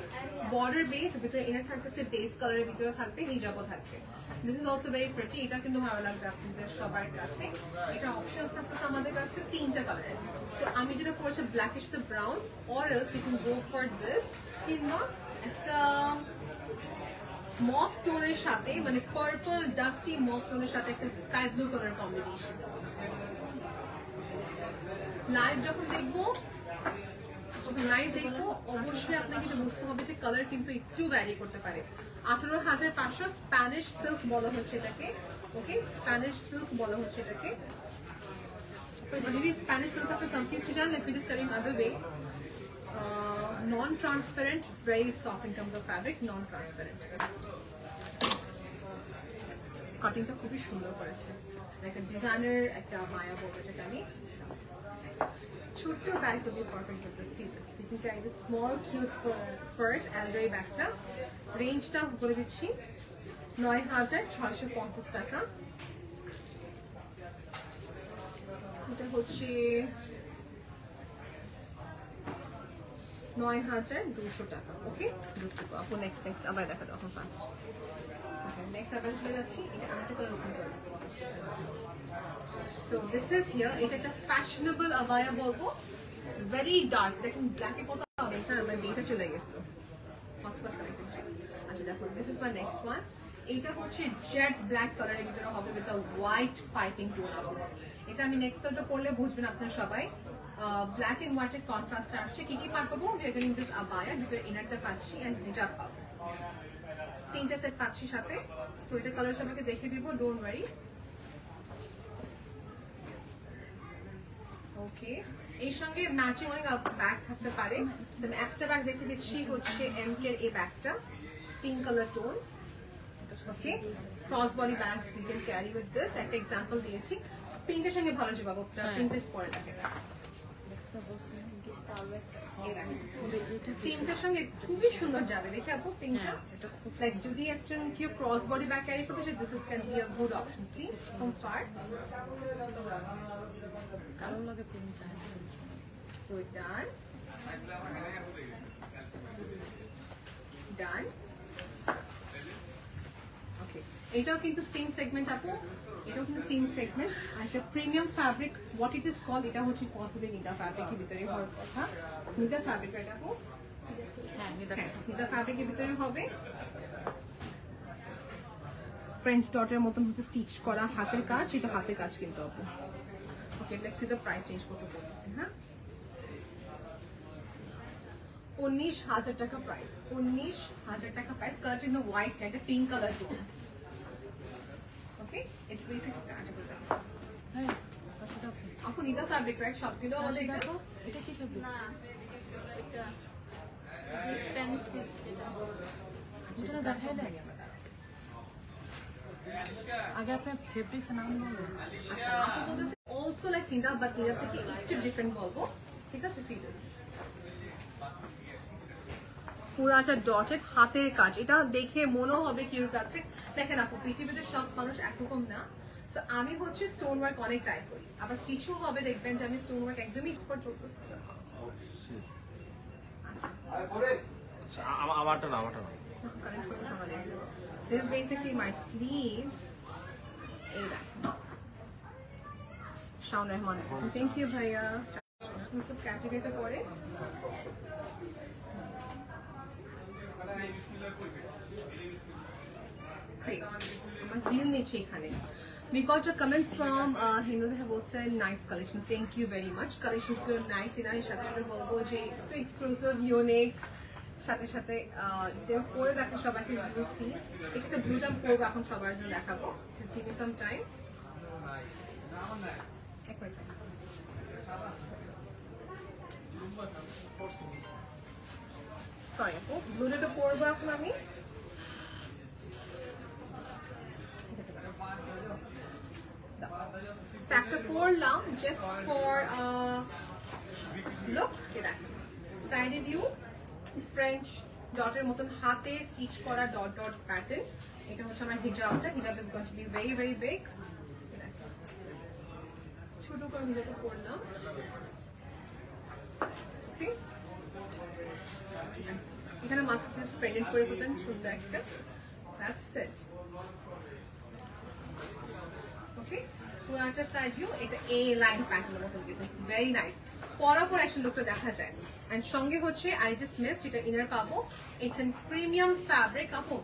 বর্ডার বেস, ভিতরে ইনার থাকতেছে বেস কালারের ভিতরে থাকবে, হিজাবও থাকবে। This is also very pretty. এটা কিন্তু ভালো লাগবে আপনাদের সবার কাছে। এটা অপশনস থাকতেছে আমাদের কাছে তিনটা কালারের। সো আমি যেটা করেছি blackish to brown, or else you can go for this, কিংবা একটা মফ টোনের সাথে, মানে পার্পল ডাস্টি মফ টোনের সাথে একটা sky blue colour combination. Live যখন দেখবো অবশ্যই আপনাকে এটা বুঝতে হবে যে কালার কিন্তু একটু ভ্যারি করতে পারে। 18,500 স্প্যানিশ সিল্ক বলা হচ্ছে এটাকে। ওকে, স্প্যানিশ সিল্ক বলা হচ্ছে এটাকে। যদি স্প্যানিশ সিল্ক আপনি কনফিউজ হয়ে যান, let me just tell you other way. Non-transparent, very soft in terms of fabric, non-transparent. কাটিংটা খুবই সুন্দর করেছে, একটা ডিজাইনার একটা মায়া বলবো যেটা আমি। ছোট্ট bag will be perfect with this. See this, you can carry this small cute purse, elderly ব্যাগটা। রেঞ্জটা বলে দিচ্ছি 9,650 টাকা। এটা হচ্ছে 9,200 টাকা। ওকে, আপু নেক্সট আবার দেখা দাও ফার্স্ট। নেক্সট আবায়া চলে যাচ্ছি। এটা আরেকটা কালার ওপেন করে দেবো। সো দিস ইজ হিয়ার, এটা একটা ফ্যাশনেবল আবায়া বলবো, ভেরি ডার্ক। দেখুন ব্ল্যাকে কত হবে, হ্যাঁ আমার ডেটা চলে গেছিল। Hotspot connected. আচ্ছা দেখো, this is my next one. এটা হচ্ছে জেড ব্ল্যাক কালারের ভিতরে হবে with a white piping tone up. এটা আমি নেক্সট কালারটা পরলে বুঝবেন আপনারা সবাই। ব্ল্যাক এন্ড হোয়াইটের কন্ট্রাস্ট আসছে। কি কি পার্ট পাবো? We are getting this abaya, ভিতরে ইনারটা পাচ্ছি এন্ড হিজাব পাবো। তিনটা সেট পাচ্ছি সাথে। সো এটা কালার সবাইকে দেখে দিব, ডোন্ট ওয়ারি। ওকে, এর সঙ্গে ম্যাচিং অনেক ব্যাগ থাকতে পারে। আমি একটা ব্যাগ দেখতে দিচ্ছি হচ্ছে এমকে এর এই ব্যাগটা, pink colour tone. Okay, cross body bags you can carry with this. একটা এক্সাম্পল দিয়েছি। পিঙ্কের সঙ্গে ভালো যে বাবু, পিঙ্কের পরে থাকে না, পিঙ্কের সঙ্গে খুবই সুন্দর যাবে। দেখে আপু পিঙ্কটা, লাইক যদি একজন কেউ ক্রস বডি ব্যাগ ক্যারি করতে চায়, this is can be a good option. See comfort, কারোর লগে পিন চাই। সো ডান ডান। ওকে, এটাও কিন্তু সেম সেগমেন্ট আপু, এটাও কিন্তু সেম সেগমেন্ট। আর একটা premium fabric, what it is called, এটা হচ্ছে পসিবল নিদা ফ্যাব্রিকের ভিতরে হওয়ার কথা। নিদা ফ্যাব্রিক, এটা আপু হ্যাঁ, নিদা ফ্যাব্রিকের ভিতরে হবে। ফ্রেঞ্চ ডটের মতন হচ্ছে স্টিচ করা হাতের কাজ, এটা হাতের কাজ কিন্তু আপু। Okay, let's see the price range কত পড়তেছে। হ্যাঁ, 19,000 টাকা প্রাইস, 19,000 টাকা প্রাইস। কালার কিন্তু হোয়াইট, একটা pink colour tone. Okay, it's basic হ্যাঁ, আচ্ছা দেখো আপু নিদা ফ্যাব্রিক রাইট, সবগুলো আমাদের এটা। এটা কি ফেব্রিক? না, এটা স্প্যানিশ সিল্ক। এটা দেখাইলে আগে আপনার ফেব্রিক্স নাম বলেন। আচ্ছা, আপু বলতেছে also like Nida, but Nida থেকে একটু ডিফারেন্ট বলবো। ঠিক আছে, সি দিস পুরাটা ডটেড হাতের কাজ। এটা দেখে মনেও হবে কিউর কাছে। দেখেন আপু, পৃথিবীতে সব মানুষ একরকম না। সো আমি হচ্ছে স্টোন ওয়ার্ক অনেক ট্রাই করি, আবার কিছু হবে দেখবেন যে আমি স্টোন ওয়ার্ক একদমই এক্সপার্ট চলতেছি। আচ্ছা, আমারটা না, আমারটা না। কানেক্ট করতে সময় লেগে যাবে। This is basically my sleeves. এই দেখেন, শাওন রহমান, থ্যাংক ইউ ভাইয়া। সব ক্যাটাগরিতে পড়ে। Great. আমার হিল নিচ্ছে এখানে। We got a comment from Hindu বলছে nice collection, thank you very much. Collections গুলো নাইস, এর সাথে সাথে বলবো যে একটু এক্সক্লুসিভ, ইউনিক। সাথে সাথে যদি আমি পরে দেখো সবাইকে বলছি, এটা একটা ব্লু জাম্প পরবো এখন সবার জন্য দেখাবো। Just give me some time. Sorry আপু, ব্লুটা পরবো এখন আমি। একটা পরলাম জাস্ট ফর লুক। দেখেন সাইডে ভিউ, ফ্রেঞ্চ ডটের মতন হাতে স্টিচ করা ডট ডট প্যাটার্ন। এটা হচ্ছে আমার হিজাবটা। হিজাব is going to be very very big. ছোট করে হিজাবটা পরলাম। এখানে মাস্ক পিস প্রেজেন্ট করে দিতেন সুন্দর একটা। That's it. ওকে, পুরোটা সাইড ভিউ। এটা এ লাইন প্যাটার্নের মতন গেছে, ইটস ভেরি নাইস। পরার পর অ্যাকশন লুকটা দেখা যায়। এন্ড সঙ্গে হচ্ছে আই জাস্ট মিসড, এটা ইনার পাবো। ইটস এন প্রিমিয়াম ফ্যাব্রিক আপু।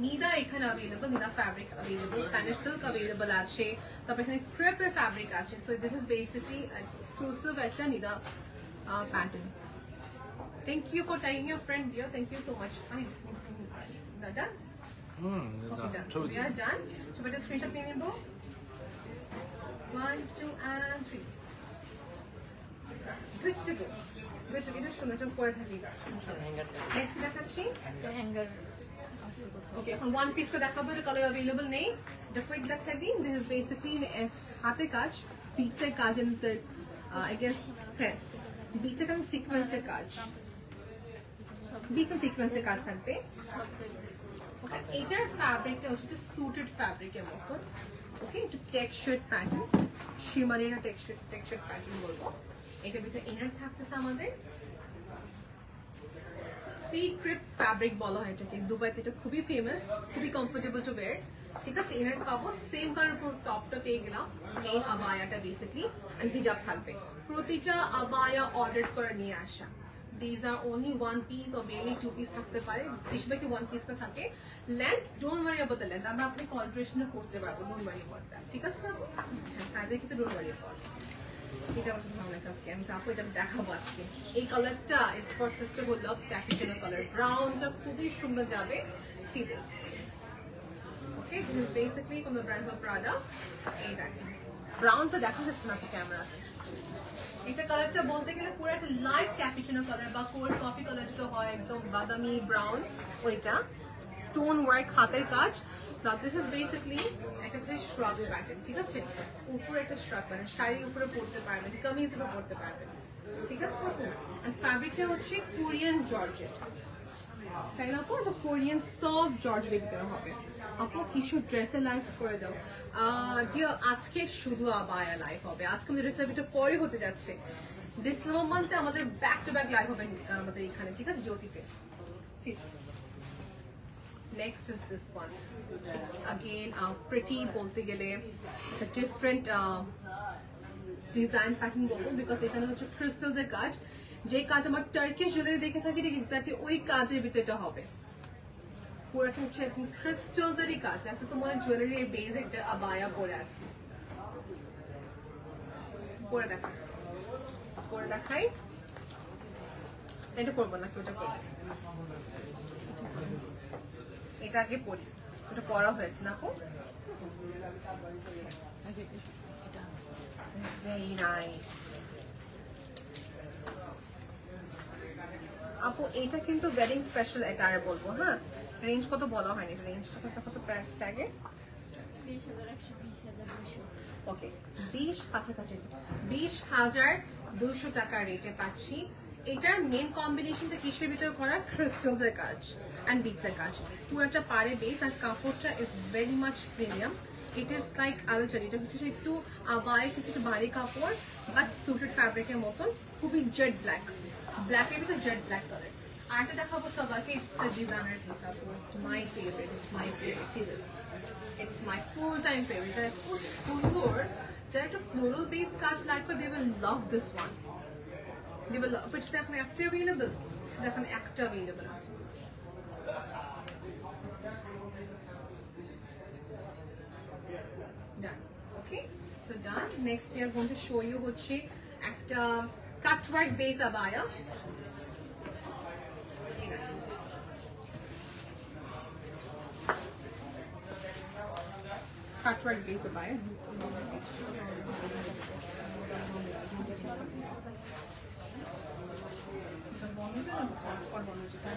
নিদা এখানে available, Nida fabric available, Spanish silk available আছে, তারপর এখানে ক্রেপের ফ্যাব্রিক আছে। So this is basically exclusive একটা Nida pattern. Thank you for timing your friend dear, thank you so much. দাদা okay, done. So we are done. So better screenshot নিয়ে নিব। 1 2 and 3. Good to go. Good to go. এটা সুন্দর একটা পরে থাকি। Next দেখাচ্ছি হ্যাঙ্গার। ওকে, এখন ওয়ান পিস করে দেখাবো। এটা কালার अवेलेबल নেই। এটা কুইক দেখাই দিই। দিস ইজ বেসিক্যালি হাতে কাজ, বিটসের কাজ, এন্ড আই গেস হ্যাঁ বিটসের কাজ, সিকোয়েন্সের কাজ, বিটসের সিকোয়েন্সের কাজ থাকবে। এটার ফ্যাব্রিকটা হচ্ছে সুটেড ফ্যাব্রিকের মতো। ওকে, একটু টেক্সচার্ড প্যাটার্ন, শিমারের একটা টেক্সচার্ড প্যাটার্ন বলবো। এটার ভিতরে ইনার থাকতেছে আমাদের সি ক্রিপ ফ্যাব্রিক বলা হয় এটাকে। দুবাইতে এটা খুবই ফেমাস, খুবই কমফোর্টেবল টু ওয়্যার। ঠিক আছে, এর পাবো সেম কালার উপর টপটা পেয়ে গেলাম, মেইন আবায়াটা বেসিকলি, এন্ড হিজাব থাকবে। প্রতিটা আবায়া অর্ডার করে নিয়ে আসা। These are only one piece or barely two piece থাকতে পারে, বেশিরভাগই one piece করে থাকে। Length, don't worry about the length, আমরা আপনি কনফিগারেশন করতে পারবো, don't worry about that, ঠিক আছে আপু? সাইজের ক্ষেত্রে don't worry about it। এটা আমার ভালো লাগছে আজকে, আমি আপু এটা দেখাবো আজকে। এই কালারটা is for sister who loves cappuccino color, ব্রাউনটা খুবই সুন্দর যাবে। See this, okay, this is basically from the brand of Prada। এই দেখেন ব্রাউনটা দেখা যাচ্ছে না ক্যামেরাতে। এটা কালারটা বলতে গেলে পুরো একটা লাইট ক্যাপুচিনো কালার বা কোল্ড কফি কালার যেটা হয়, একদম বাদামি ব্রাউন, ওইটা স্টোন ওয়ার্ক হাতের কাজ। Now this is basically একটা শ্রাগ প্যাটার্ন, ঠিক আছে? উপরে একটা শ্রাগ প্যাটার্ন, শাড়ির উপরে পরতে পারবেন, কামিজ উপরে পরতে পারবেন, ঠিক আছে আপু? এন্ড ফ্যাব্রিকটা হচ্ছে কোরিয়ান জর্জেট, তাই না আপু? এটা কোরিয়ান সফট জর্জেটের ভিতরে হবে। আপু কিছু ড্রেসের লাইভ করে দাও। আজকে শুধু আবায়া লাইভ হবে, আজকে আমাদের রেসিপিটা পরে হতে যাচ্ছে। ডিসেম্বর মান্থে আমাদের ব্যাক টু ব্যাক লাইভ হবে আমাদের এখানে, ঠিক আছে, জ্যোতিতে। Next is this one. It's again pretty বলতে গেলে a different ডিজাইন প্যাটার্ন বলবো, বিকজ এখানে হচ্ছে ক্রিস্টালস এর কাজ। যে কাজ আমার টার্কিশ জুয়েলারি দেখে থাকি ঠিক এক্স্যাক্টলি ওই কাজের ভিতরে হবে। পুরোটা হচ্ছে একদম ক্রিস্টালস এরই কাজ, একটা সময় জুয়েলারি এর বেস একটা আবায়া পরে আছে। পরে দেখাই, পরে দেখাই, এটা করবো না, ওটা করবো, এটা আগে পরি, ওটা পরা হয়েছে না আপু? It's very nice আপু। এটা কিন্তু ওয়েডিং স্পেশাল, এটা আর বলবো। হ্যাঁ, রেঞ্জ কত বলা হয়নি, রেঞ্জটা কত ট্যাগে? 20,120,200। ওকে, 20 কাছাকাছি, 20,200 টাকা রেটে পাচ্ছি। এটার মেন কম্বিনেশনটা কিসের ভিতরে করা? ক্রিস্টালস এর কাজ এন্ড বিটস এর কাজ। পুরোটা পারে বেস আর কাপড়টা is very much premium. It is like I will tell you, এটা হচ্ছে একটু আবায়া, কিছু একটু ভারী কাপড় বাট সুটেড ফ্যাব্রিকের মতন, খুবই জেড ব্ল্যাক, ব্ল্যাকের ভিতরে জেড ব্ল্যাক কালার। আর একটা দেখাবো সবাইকে, ইটস আ ডিজাইনার পিস আপু, it's my favourite, it's my favourite. See this, it's my full time favourite. এটা খুব সুন্দর, যারা একটা ফ্লোরাল বেস কাজ লাগবে they will love this one. They will, which দেখেন একটা available, দেখেন একটা available আছে। Done. Okay, so done. Next we are going to show you হচ্ছে একটা cut work base abaya. Cut work base abaya.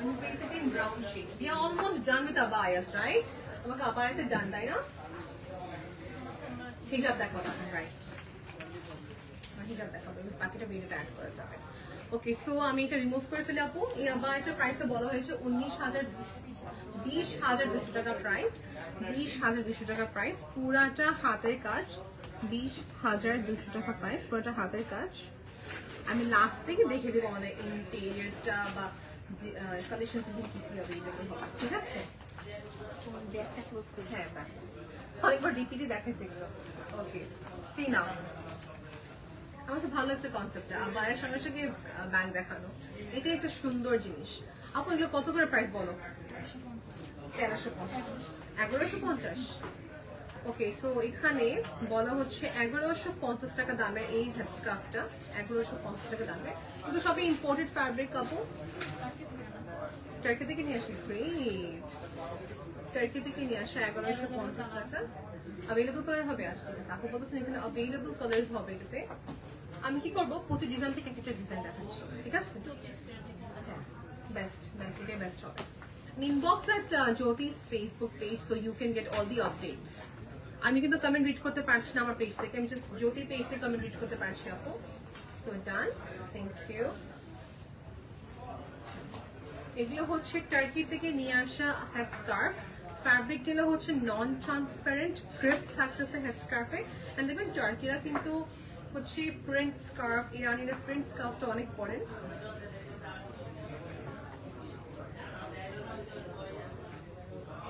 This is basically in brown shade. We are almost done with abayas, right? আমাকে আবায়াতে ডান, তাই না? হিজাব দেখাবো, right? হিজাব দেখাবো, বাকিটা ভিডিওতে অ্যাড করা যাবে। ওকে, সো আমি এটা রিমুভ করে ফেলে আপু। এই আবায়াটার প্রাইসে বলা হয়েছে 20,200 টাকা প্রাইস, 20,200 টাকা প্রাইস। পুরাটা হাতের কাজ, 20,200 টাকা প্রাইস, পুরাটা হাতের কাজ। আমি লাস্ট থেকে দেখে দেবো আমাদের ইন্টেরিয়রটা বা কালেকশনস গুলো কি কি अवेलेबल হবে, ঠিক আছে? ব্যাগটা ক্লোজ করে, হ্যাঁ ব্যাগটা অনেকবার রিপিটই দেখাইছে এগুলো। ওকে, সি নাও, আমার কাছে ভালো লাগছে কনসেপ্টটা, আবায়ার সঙ্গে সঙ্গে ব্যাগ দেখানো, এটা একটা সুন্দর জিনিস। আপু এগুলো কত করে প্রাইস বলো? 1350, 1150। ওকে, সো এখানে বলা হচ্ছে 1150 টাকা দামের এই হেডস্কার্ফটা, 1150 টাকা দামের। কিন্তু সবই ইম্পোর্টেড ফ্যাব্রিক আপু, টার্কি থেকে নিয়ে আসে। গ্রেট, টার্কি থেকে নিয়ে আসা 1150 টাকা। অ্যাভেলেবল কালার হবে আজ, ঠিক আছে? আপু বলতেছেন এখানে অ্যাভেলেবল কালার্স হবে এটাতে। আমি কি করবো, প্রতি ডিজাইন থেকে একটা ডিজাইন দেখাচ্ছি, ঠিক আছে? বেস্ট, বেস্ট, এটাই বেস্ট হবে। Inbox at Jyoti's Facebook page so you can get all the updates. আমি কিন্তু কমেন্ট রিড করতে পারছি না আমার পেজ থেকে, আমি জাস্ট জ্যোতি পেজ থেকে কমেন্ট রিড করতে পারছি আপু। So done, thank you. এগুলো হচ্ছে টার্কি থেকে নিয়ে আসা হেড স্কার্ফ। ফ্যাব্রিক গুলো হচ্ছে নন ট্রান্সপারেন্ট, ক্রেপ থাকতেছে হেড স্কার্ফে। এন্ড দেখবেন টার্কিরা কিন্তু হচ্ছে প্রিন্ট স্কার্ফ, ইরানিরা প্রিন্ট স্কার্ফটা অনেক পরেন।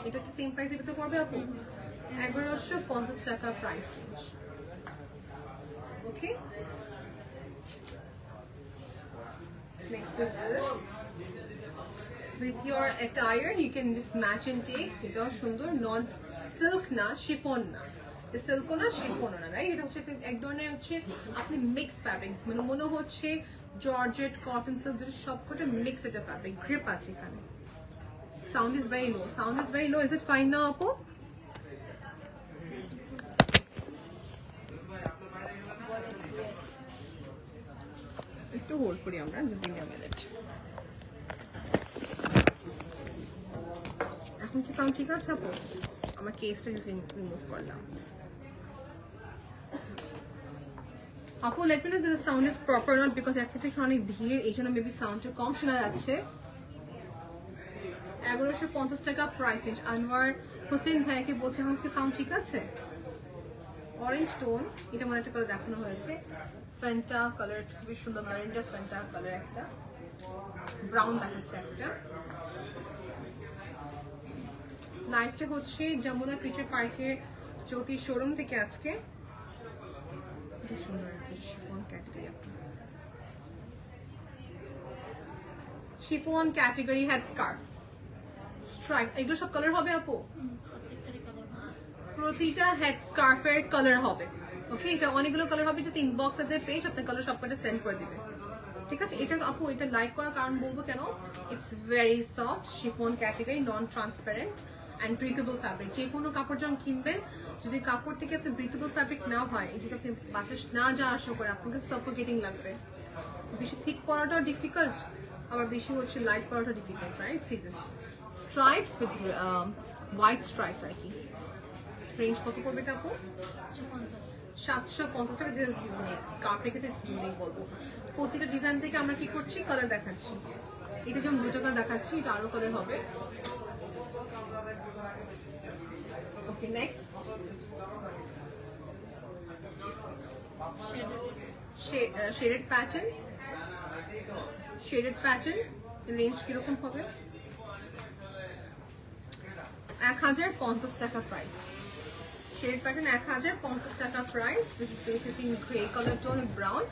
এটা কি সেম প্রাইসে পেতে পারবে আপু? 1150 টাকা price range. Okay, next is this with your attire you can just match and take. এটাও সুন্দর, নন সিল্ক না, শিফন না, সিল্কও না শিফনও না, রাইট? এটা হচ্ছে এক ধরনের হচ্ছে আপনি মিক্স ফ্যাব্রিক, মানে মনে হচ্ছে জর্জেট, কটন, সিল্ক সবকটা মিক্স একটা ফ্যাব্রিক, গ্রিপ আছে এখানে। Sound is very low, sound is very low. Is it fine নাও আপু? একটু হোল্ড করি আমরা, just give me a minute. এখন কি সাউন্ড ঠিক আছে আপু? আমার কেসটা জাস্ট রিমুভ করলাম। আপু let me know the sound is proper not, because একটা থেকে অনেক ভিড়, এই জন্য মেবি সাউন্ডটা কম শোনা যাচ্ছে। 1150 টাকা প্রাইস রেঞ্জ। আনোয়ার হোসেন ভাইয়াকে বলছে এখন কি সাউন্ড ঠিক আছে? অরেঞ্জ টোন, এটা মনে একটা করে দেখানো হয়েছে। ফ্যান্টা কালার, খুবই সুন্দর ম্যারিন্ডা ফ্যান্টা কালার, একটা ব্রাউন দেখাচ্ছে একটা। লাইফটা হচ্ছে যমুনা ফিচার পার্কের জ্যোতি শোরুম থেকে আজকে। সুন্দর আছে chiffon category, chiffon category head scarf stripe, এগুলো সব কালার হবে আপু? প্রতিটা হেড স্কার্ফের কালার হবে। ওকে, এটা অনেকগুলো কালার হবে, জাস্ট ইনবক্স এর পেজ আপনার কালার সবকটা সেন্ড করে দিবে, ঠিক আছে? এটা আপু এটা লাইক করার কারণ বলবো কেন, it's very soft chiffon category, non transparent and breathable fabric. যে কোনো কাপড় যখন কিনবেন, যদি কাপড় থেকে আপনি ব্রিথেবল ফ্যাব্রিক না হয়, যদি আপনি বাতাস না যা আশা করে, আপনাকে সাফোকেটিং লাগবে। বেশি থিক পরাটাও ডিফিকাল্ট, আবার বেশি হচ্ছে লাইট পরাটা difficult, right? See this stripes with white stripes আর কি। রেঞ্জ কত পড়বে এটা আপু? 750 টাকা। দিস ইউনিক স্কার্ফের ক্ষেত্রে ইউনিক বলবো। প্রতিটা ডিজাইন থেকে আমরা কি করছি, কালার দেখাচ্ছি। এটা যেমন দুটো কালার দেখাচ্ছি, এটা আরো কালার হবে। Okay, next shaded pattern. Shaded pattern range কিরকম হবে? 1050 টাকা প্রাইস। শেড প্যাটার্ন 1050 টাকা price, which is basically in grey color tone with brown।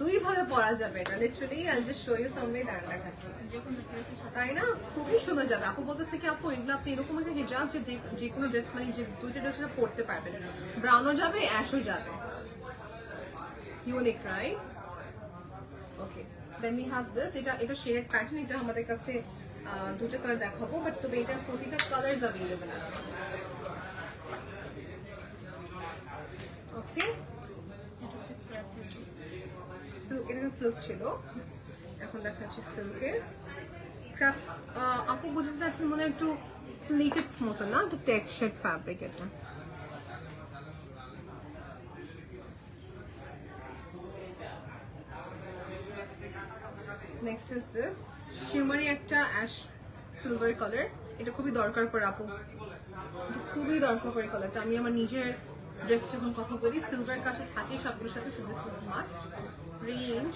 দুই ভাবে পরা যাবে এটা, literally I'll just show you some way দেখাচ্ছি, তাই না? খুবই সুন্দর যাবে। আপু বলতেছে কি আপু এগুলো আপনি এরকম একটা হিজাব যে কোনো ড্রেস, মানে যে দুইটা ড্রেস পরতে পারবেন, ব্রাউনও যাবে অ্যাশও যাবে। Unique, right? Okay, then we have this. এটা শেড প্যাটার্ন, এটা আমাদের কাছে দুটো কালার দেখাবো, বাট তবে এটার প্রতিটা কালারস अवेलेबल আছে। ওকে, এটা সিল্ক ছিল, এখন দেখাচ্ছি সিল্কের ক্রাফট। আপু বুঝতে পারছেন মনে হয় একটু প্লিটেড মতো না, একটু টেক্সচার্ড ফ্যাব্রিক এটা। নেক্সট ইজ দিস শিমারি একটা অ্যাশ সিলভার কালার, এটা খুবই দরকার পড়ে আপু, খুবই দরকার পড়ে কালারটা। আমি আমার নিজের ড্রেস যখন কথা বলি, সিলভার কাছে থাকে সবগুলোর সাথে, so this is must. Range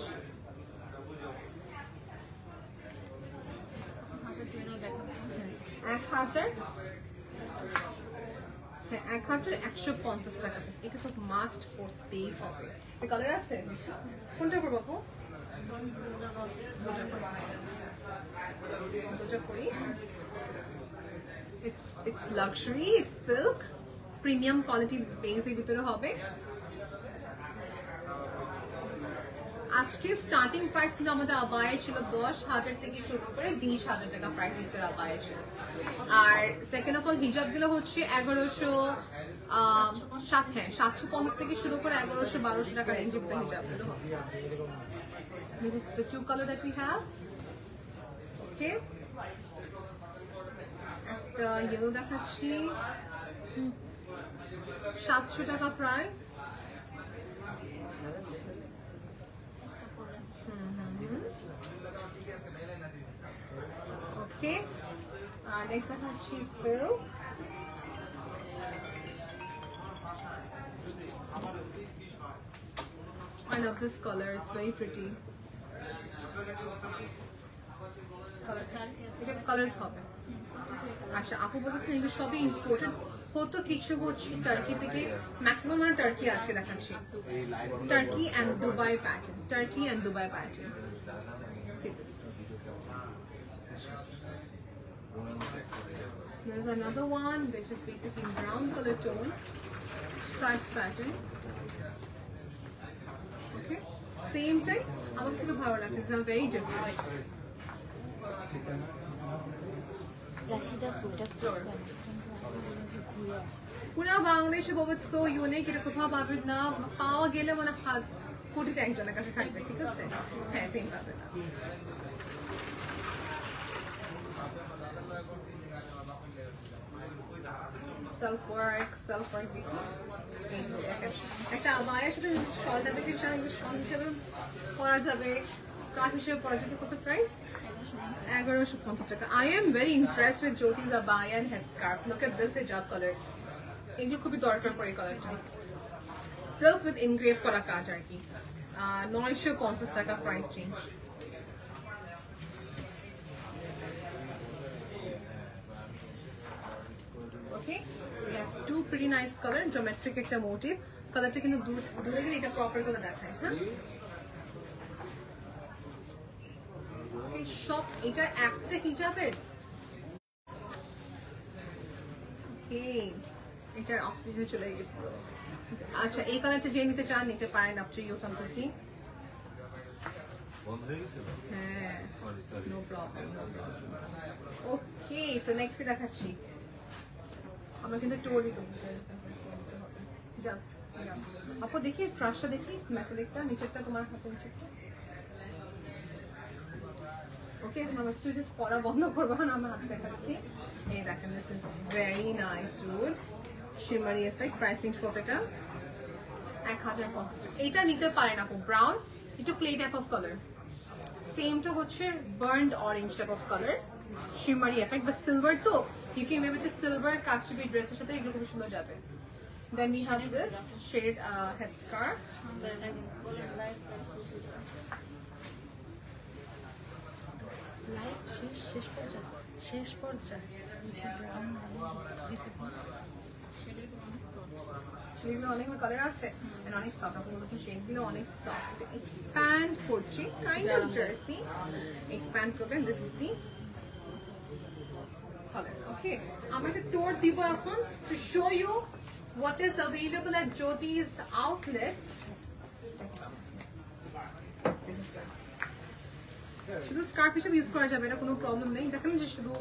1150 টাকা। এটা তো মাস্ট করতেই হবে। কালার আছে, কোনটা করবো আপু? It's luxury, it's silk, premium quality base এর ভিতরে হবে। আজকে স্টার্টিং প্রাইস কিন্তু আমাদের আবায়া ছিল 10,000 থেকে শুরু করে 20,000 টাকা প্রাইস এর আবায়া ছিল। আর সেকেন্ড অফ অল হিজাব গুলো হচ্ছে 750 থেকে শুরু করে 1100-1200 টাকা রেঞ্জের হিজাব গুলো হবে। This is the two color that we have. Okay. একটা ইয়েলো দেখাচ্ছি, 700 টাকা প্রাইস। ওকে, আর নেক্সট দেখাচ্ছি silk. I love this color, it's very pretty. Colors হবে। আচ্ছা আপু বলতেছেন এগুলো সবই ইম্পোর্টেড হতো, কিছু হচ্ছে টার্কি থেকে, ম্যাক্সিমাম মানে টার্কি আজকে দেখাচ্ছি, turkey and Dubai pattern, turkey and Dubai pattern. See this. There's another one which is basically brown color tone, stripes pattern. Okay, same type. আমার কাছে ভালো লাগছে, it's very different. Rashida product পুরো বাংলাদেশে বলবো সো ইউনিক, এটা কোথাও পাবেন না, পাওয়া গেলে মানে হাত কোটিতে একজনের কাছে থাকবে, ঠিক আছে? হ্যাঁ সেম পাবেন না। সেলফ ওয়ার্ক দেখুন, একটা আবায়ার সাথে শলটা দেখে শল হিসেবে পরা যাবে, স্কার্ফ হিসেবে পরা যাবে। কত প্রাইস? 1150 টাকা। I am very impressed with Jyoti's abaya and headscarf. Look at this hijab color. এগুলো খুবই দরকার পড়ে কালারটা। সিল্ক উইথ ইনগ্রেভ করা কাজ আর কি। 950 টাকা price range. Okay, we have two pretty nice color, geometric একটা motif. কালারটা কিন্তু দূরে গেলে এটা প্রপার কালার দেখায়, হ্যাঁ? সব এটা একটা হিজাবের। ওকে, এটার অক্সিজেন চলে গেছিল। আচ্ছা এই কালারটা যে নিতে চান নিতে পারেন, আপ টু ইউ কমপ্লিটলি। বন্ধ হয়ে গেছিল? হ্যাঁ, সরি নো প্রবলেম। ওকে, সো নেক্সট কি দেখাচ্ছি? আমরা কিন্তু টোরি তো যাও আপু দেখি ক্রাশটা দেখি, মেটালিকটা নিচেরটা তোমার হাতে নিচেরটা। ওকে, এখন আমরা একটু জাস্ট পড়া বন্ধ করবো, না আমার হাতে দেখাচ্ছি। এই দেখেন, this is very nice dude, শিমারি effect. Price range কত এটা? 1050 টাকা। এটা নিতে পারেন আপু, ব্রাউন একটু ক্লে টাইপ অফ কালার, সেমটা হচ্ছে burned orange type of colour, shimmery effect, but silver তো you can make with the silver কাটচুপি ড্রেসের সাথে এগুলো খুব সুন্দর যাবে। Then we have this shaded headscarf. Light শেষ পর্যায়ে সেগুলো অনেক কালার আছে and অনেক সফট, আপনি বলছেন শেডগুলো অনেক সফট, এক্সপ্যান্ড করছে, কাইন্ড অফ জার্সি এক্সপ্যান্ড করবেন। This is the colour. Okay, আমরা একটা টুর দিব এখন to show you what is available at Jyoti's outlet. শুধু স্কার্ফ হিসেবে ইউজ করা যাবে, এটা কোনো প্রবলেম নেই। দেখেন যে শুধু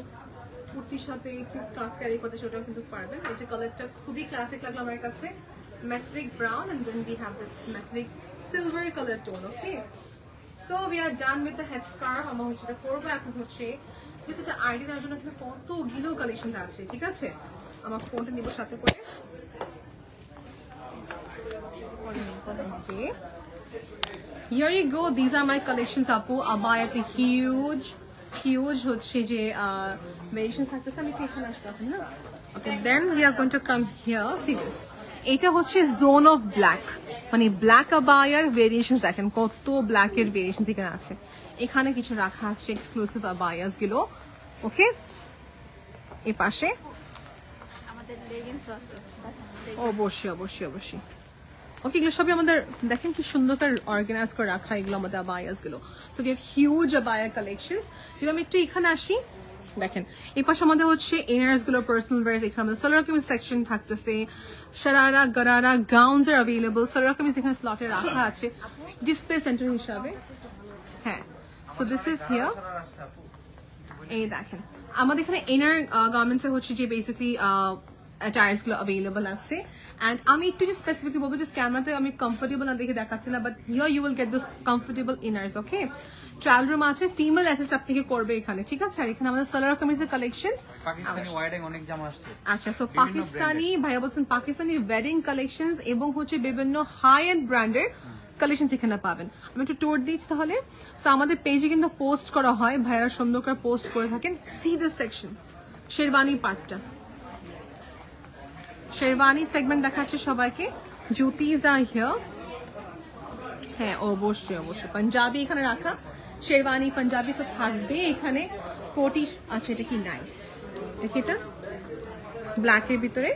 কুর্তির সাথে একটু স্কার্ফ ক্যারি করতে সেটাও কিন্তু পারবেন। এটা কালারটা খুবই ক্লাসিক লাগলো আমার কাছে, metallic brown and then we have this metallic silver color tone. Okay, so we are done with the headscarf. আমরা যেটা করবো এখন হচ্ছে just একটা আইডিয়া দেওয়ার জন্য এখানে কতগুলো কালেকশন আছে, ঠিক আছে? আমার ফোনটা নিব সাথে করে। Okay, here you go, these are my collections apu. Abaya the huge হচ্ছে যে ভেরিয়েশন থাকতেছে। আমি কি এখানে আসতেছি না? Okay, then we are going to come here, see this. এটা হচ্ছে জোন অফ ব্ল্যাক, মানে ব্ল্যাক আবায়ার ভেরিয়েশন। দেখেন কত ব্ল্যাকের ভেরিয়েশন এখানে আছে। এখানে কিছু রাখা আছে এক্সক্লুসিভ আবায়াস গুলো। ওকে, এই পাশে আমাদের লেগিংস আছে, অবশ্যই। ওকে, এগুলো সবই আমাদের দেখেন কি সুন্দর করে অর্গানাইজ করে রাখা, এগুলো আমাদের আবায়াস গুলো। So we have huge abaya collections. যদি আমি একটু এখানে আসি, দেখেন এই পাশে আমাদের হচ্ছে ইনার্স গুলো, পার্সোনাল ওয়্যার। এখানে আমাদের সালোয়ার কামিজ সেকশন থাকতেছে, শারারা গারারা গাউনস আর अवेलेबल। সালোয়ার কামিজ এখানে স্লটে রাখা আছে ডিসপ্লে সেন্টার হিসাবে। হ্যাঁ, সো দিস ইজ হিয়ার। এই দেখেন আমাদের এখানে ইনার গার্মেন্টস এ হচ্ছে যে বেসিক্যালি অ্যাটায়ার্স গুলো अवेलेबल আছে। এন্ড আমি একটু যে স্পেসিফিকলি বলবো, যে ক্যামেরাতে আমি কমফোর্টেবল না দেখে দেখাচ্ছি না, but here you will get this comfortable inners. Okay, trial room আছে, ফিমেল অ্যাসিস্ট আপনাকে করবে এখানে, ঠিক আছে? আর এখানে আমাদের সালোয়ার কামিজের কালেকশনস, পাকিস্তানি ওয়াইডিং অনেক জামা আসছে। আচ্ছা, সো পাকিস্তানি ভাইয়া বলছেন পাকিস্তানি ওয়েডিং কালেকশনস এবং হচ্ছে বিভিন্ন হাই এন্ড ব্র্যান্ডের কালেকশনস এখানে পাবেন। আমি একটু টোর দিচ্ছি তাহলে। সো আমাদের পেজে কিন্তু পোস্ট করা হয়, ভাইয়ারা সুন্দর করে পোস্ট করে থাকেন। সি দিস সেকশন, শেরবানি পার্টটা, শেরবানি সেগমেন্ট দেখাচ্ছে সবাইকে। জুতিজ আর হিয়ার। হ্যাঁ, অবশ্যই পাঞ্জাবি এখানে রাখা, শেরবানি পাঞ্জাবি সব থাকবে এখানে। কোটি, আচ্ছা এটা কি নাইস, দেখি এটা ব্ল্যাকের ভিতরে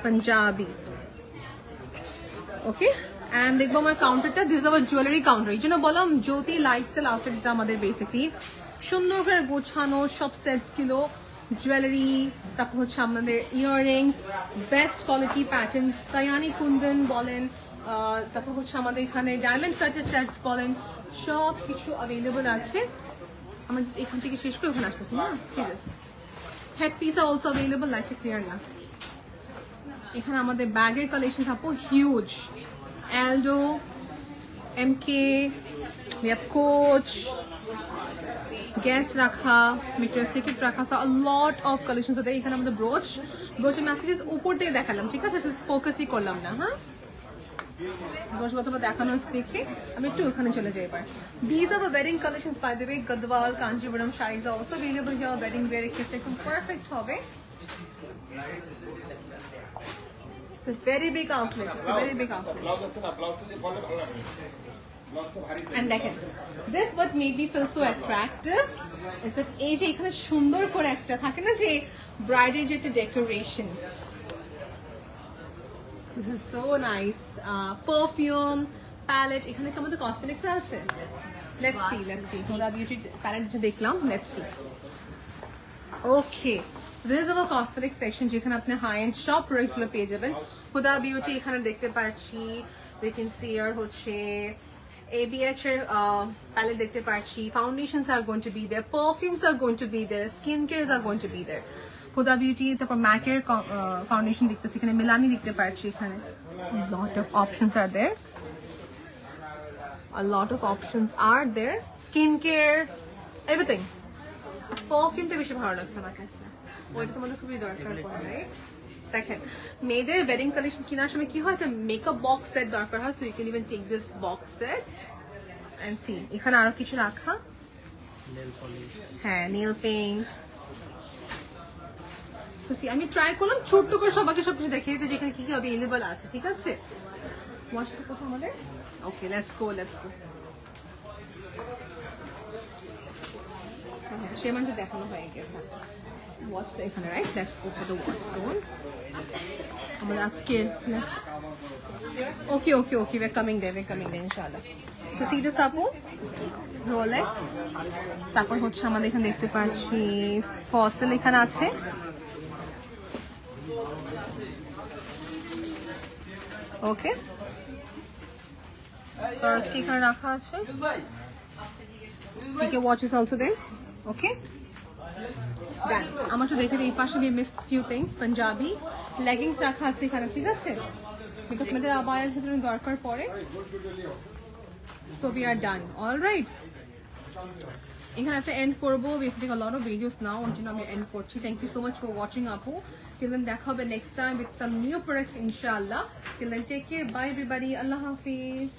পাঞ্জাবি। ওকে, এন্ড দেখবো আমার কাউন্টারটা, দিস আওয়ার জুয়েলারি কাউন্টার। এই জন্য বললাম জ্যোতি লাইফস্টাইল আউটলেট, এটা আমাদের বেসিকলি সুন্দর করে গোছানো সব সেটস গুলো, জুয়েলারি, তারপর হচ্ছে আমাদের earrings, best quality pattern, Kayani Kundan বলেন, তারপর হচ্ছে আমাদের এখানে ডায়মন্ড কাটের সেটস বলেন, সব কিছু অ্যাভেলেবল আছে। আমরা এখান থেকে শেষ করে ওখানে আসতেছি না, serious. Head piece are also available, লাইটটা ক্লিয়ার না। এখানে আমাদের ব্যাগের কালেকশন আপু huge, Aldo, MK, we have Coach, Guess রাখা, Victoria's Secret রাখা, so a lot of collections আছে। এখানে আমাদের ব্রোচ আমি আজকে জাস্ট উপর থেকে দেখালাম, ঠিক আছে, ফোকাসই করলাম না। হ্যাঁ, ব্রোচ তোমার দেখানো হচ্ছে দেখে আমি একটু ওখানে চলে যাই এবার। These are the wedding collections by the way, Gadwal, Kanjipuram saris are also available here, wedding wear ক্ষেত্রে একদম পারফেক্ট হবে। It's a very big outlet. It's a very big outlet. And দেখেন, this what made me feel so attractive is that এই যে এখানে সুন্দর করে একটা থাকে না যে ব্রাইডের যে একটা decoration, this is so nice. Perfume, palette, এখানে কি আমাদের কসমেটিক্স আছে? Let's see. Huda Beauty palette যে দেখলাম, let's see. Okay. This is our cosmetic section যেখানে আপনি হাই এন্ড সব প্রোডাক্টস গুলো পেয়ে যাবেন। হুদা বিউটি এখানে দেখতে পাচ্ছি, we can see আর হচ্ছে ABH এর প্যালেট দেখতে পাচ্ছি, foundations are going to be there, perfumes are going to be there, skin cares are going to be there. Huda Beauty, তারপর ম্যাকের ফাউন্ডেশন দেখতেছি, এখানে মিলানি দেখতে পাচ্ছি, এখানে lot of options are there, a lot of options are there, skin care, everything. পারফিউমটা বেশি ভালো লাগছে আমার কাছে, ওইটা তোমাদের খুবই দরকার পড়ে, রাইট? দেখেন, মেয়েদের ওয়েডিং কালেকশন কেনার সময় কি হয়, একটা মেকআপ বক্স সেট দরকার হয়, so you can even take this box set and see. এখানে আরো কিছু রাখা, হ্যাঁ, নেল পেইন্ট। সো সি, আমি ট্রাই করলাম ছোট্ট করে সবাইকে সবকিছু দেখিয়ে দিতে যেখানে কি কি অ্যাভেলেবল আছে, ঠিক আছে? ওয়াশটা কোথাও আমাদের? ওকে, লেটস গো। হ্যাঁ, সেমানটা দেখানো হয়ে গেছে। Watch the এখানে, right? Let's go for the watch zone. আমাদের আজকে okay, we're coming there, inshallah. So see this আপু, Rolex, তারপর হচ্ছে আমাদের এখানে দেখতে পাচ্ছি ফসিল এখানে আছে, ওকে, Swarovski এখানে রাখা আছে, CK watch is also there, okay. Done. আমার তো দেখে এই পাশে we missed few things, Punjabi leggings রাখা আছে এখানে, ঠিক আছে, বিকজ আমাদের আবায়ার ভিতরে দরকার পড়ে। So we are done. All right. এখানে একটা এন্ড করবো, we have to take a lot of videos now, ওর জন্য আমি এন্ড করছি। Thank you so much for watching আপু। Till then দেখা হবে next time with some new products inshallah. Till then take care, bye everybody, Allah Hafiz.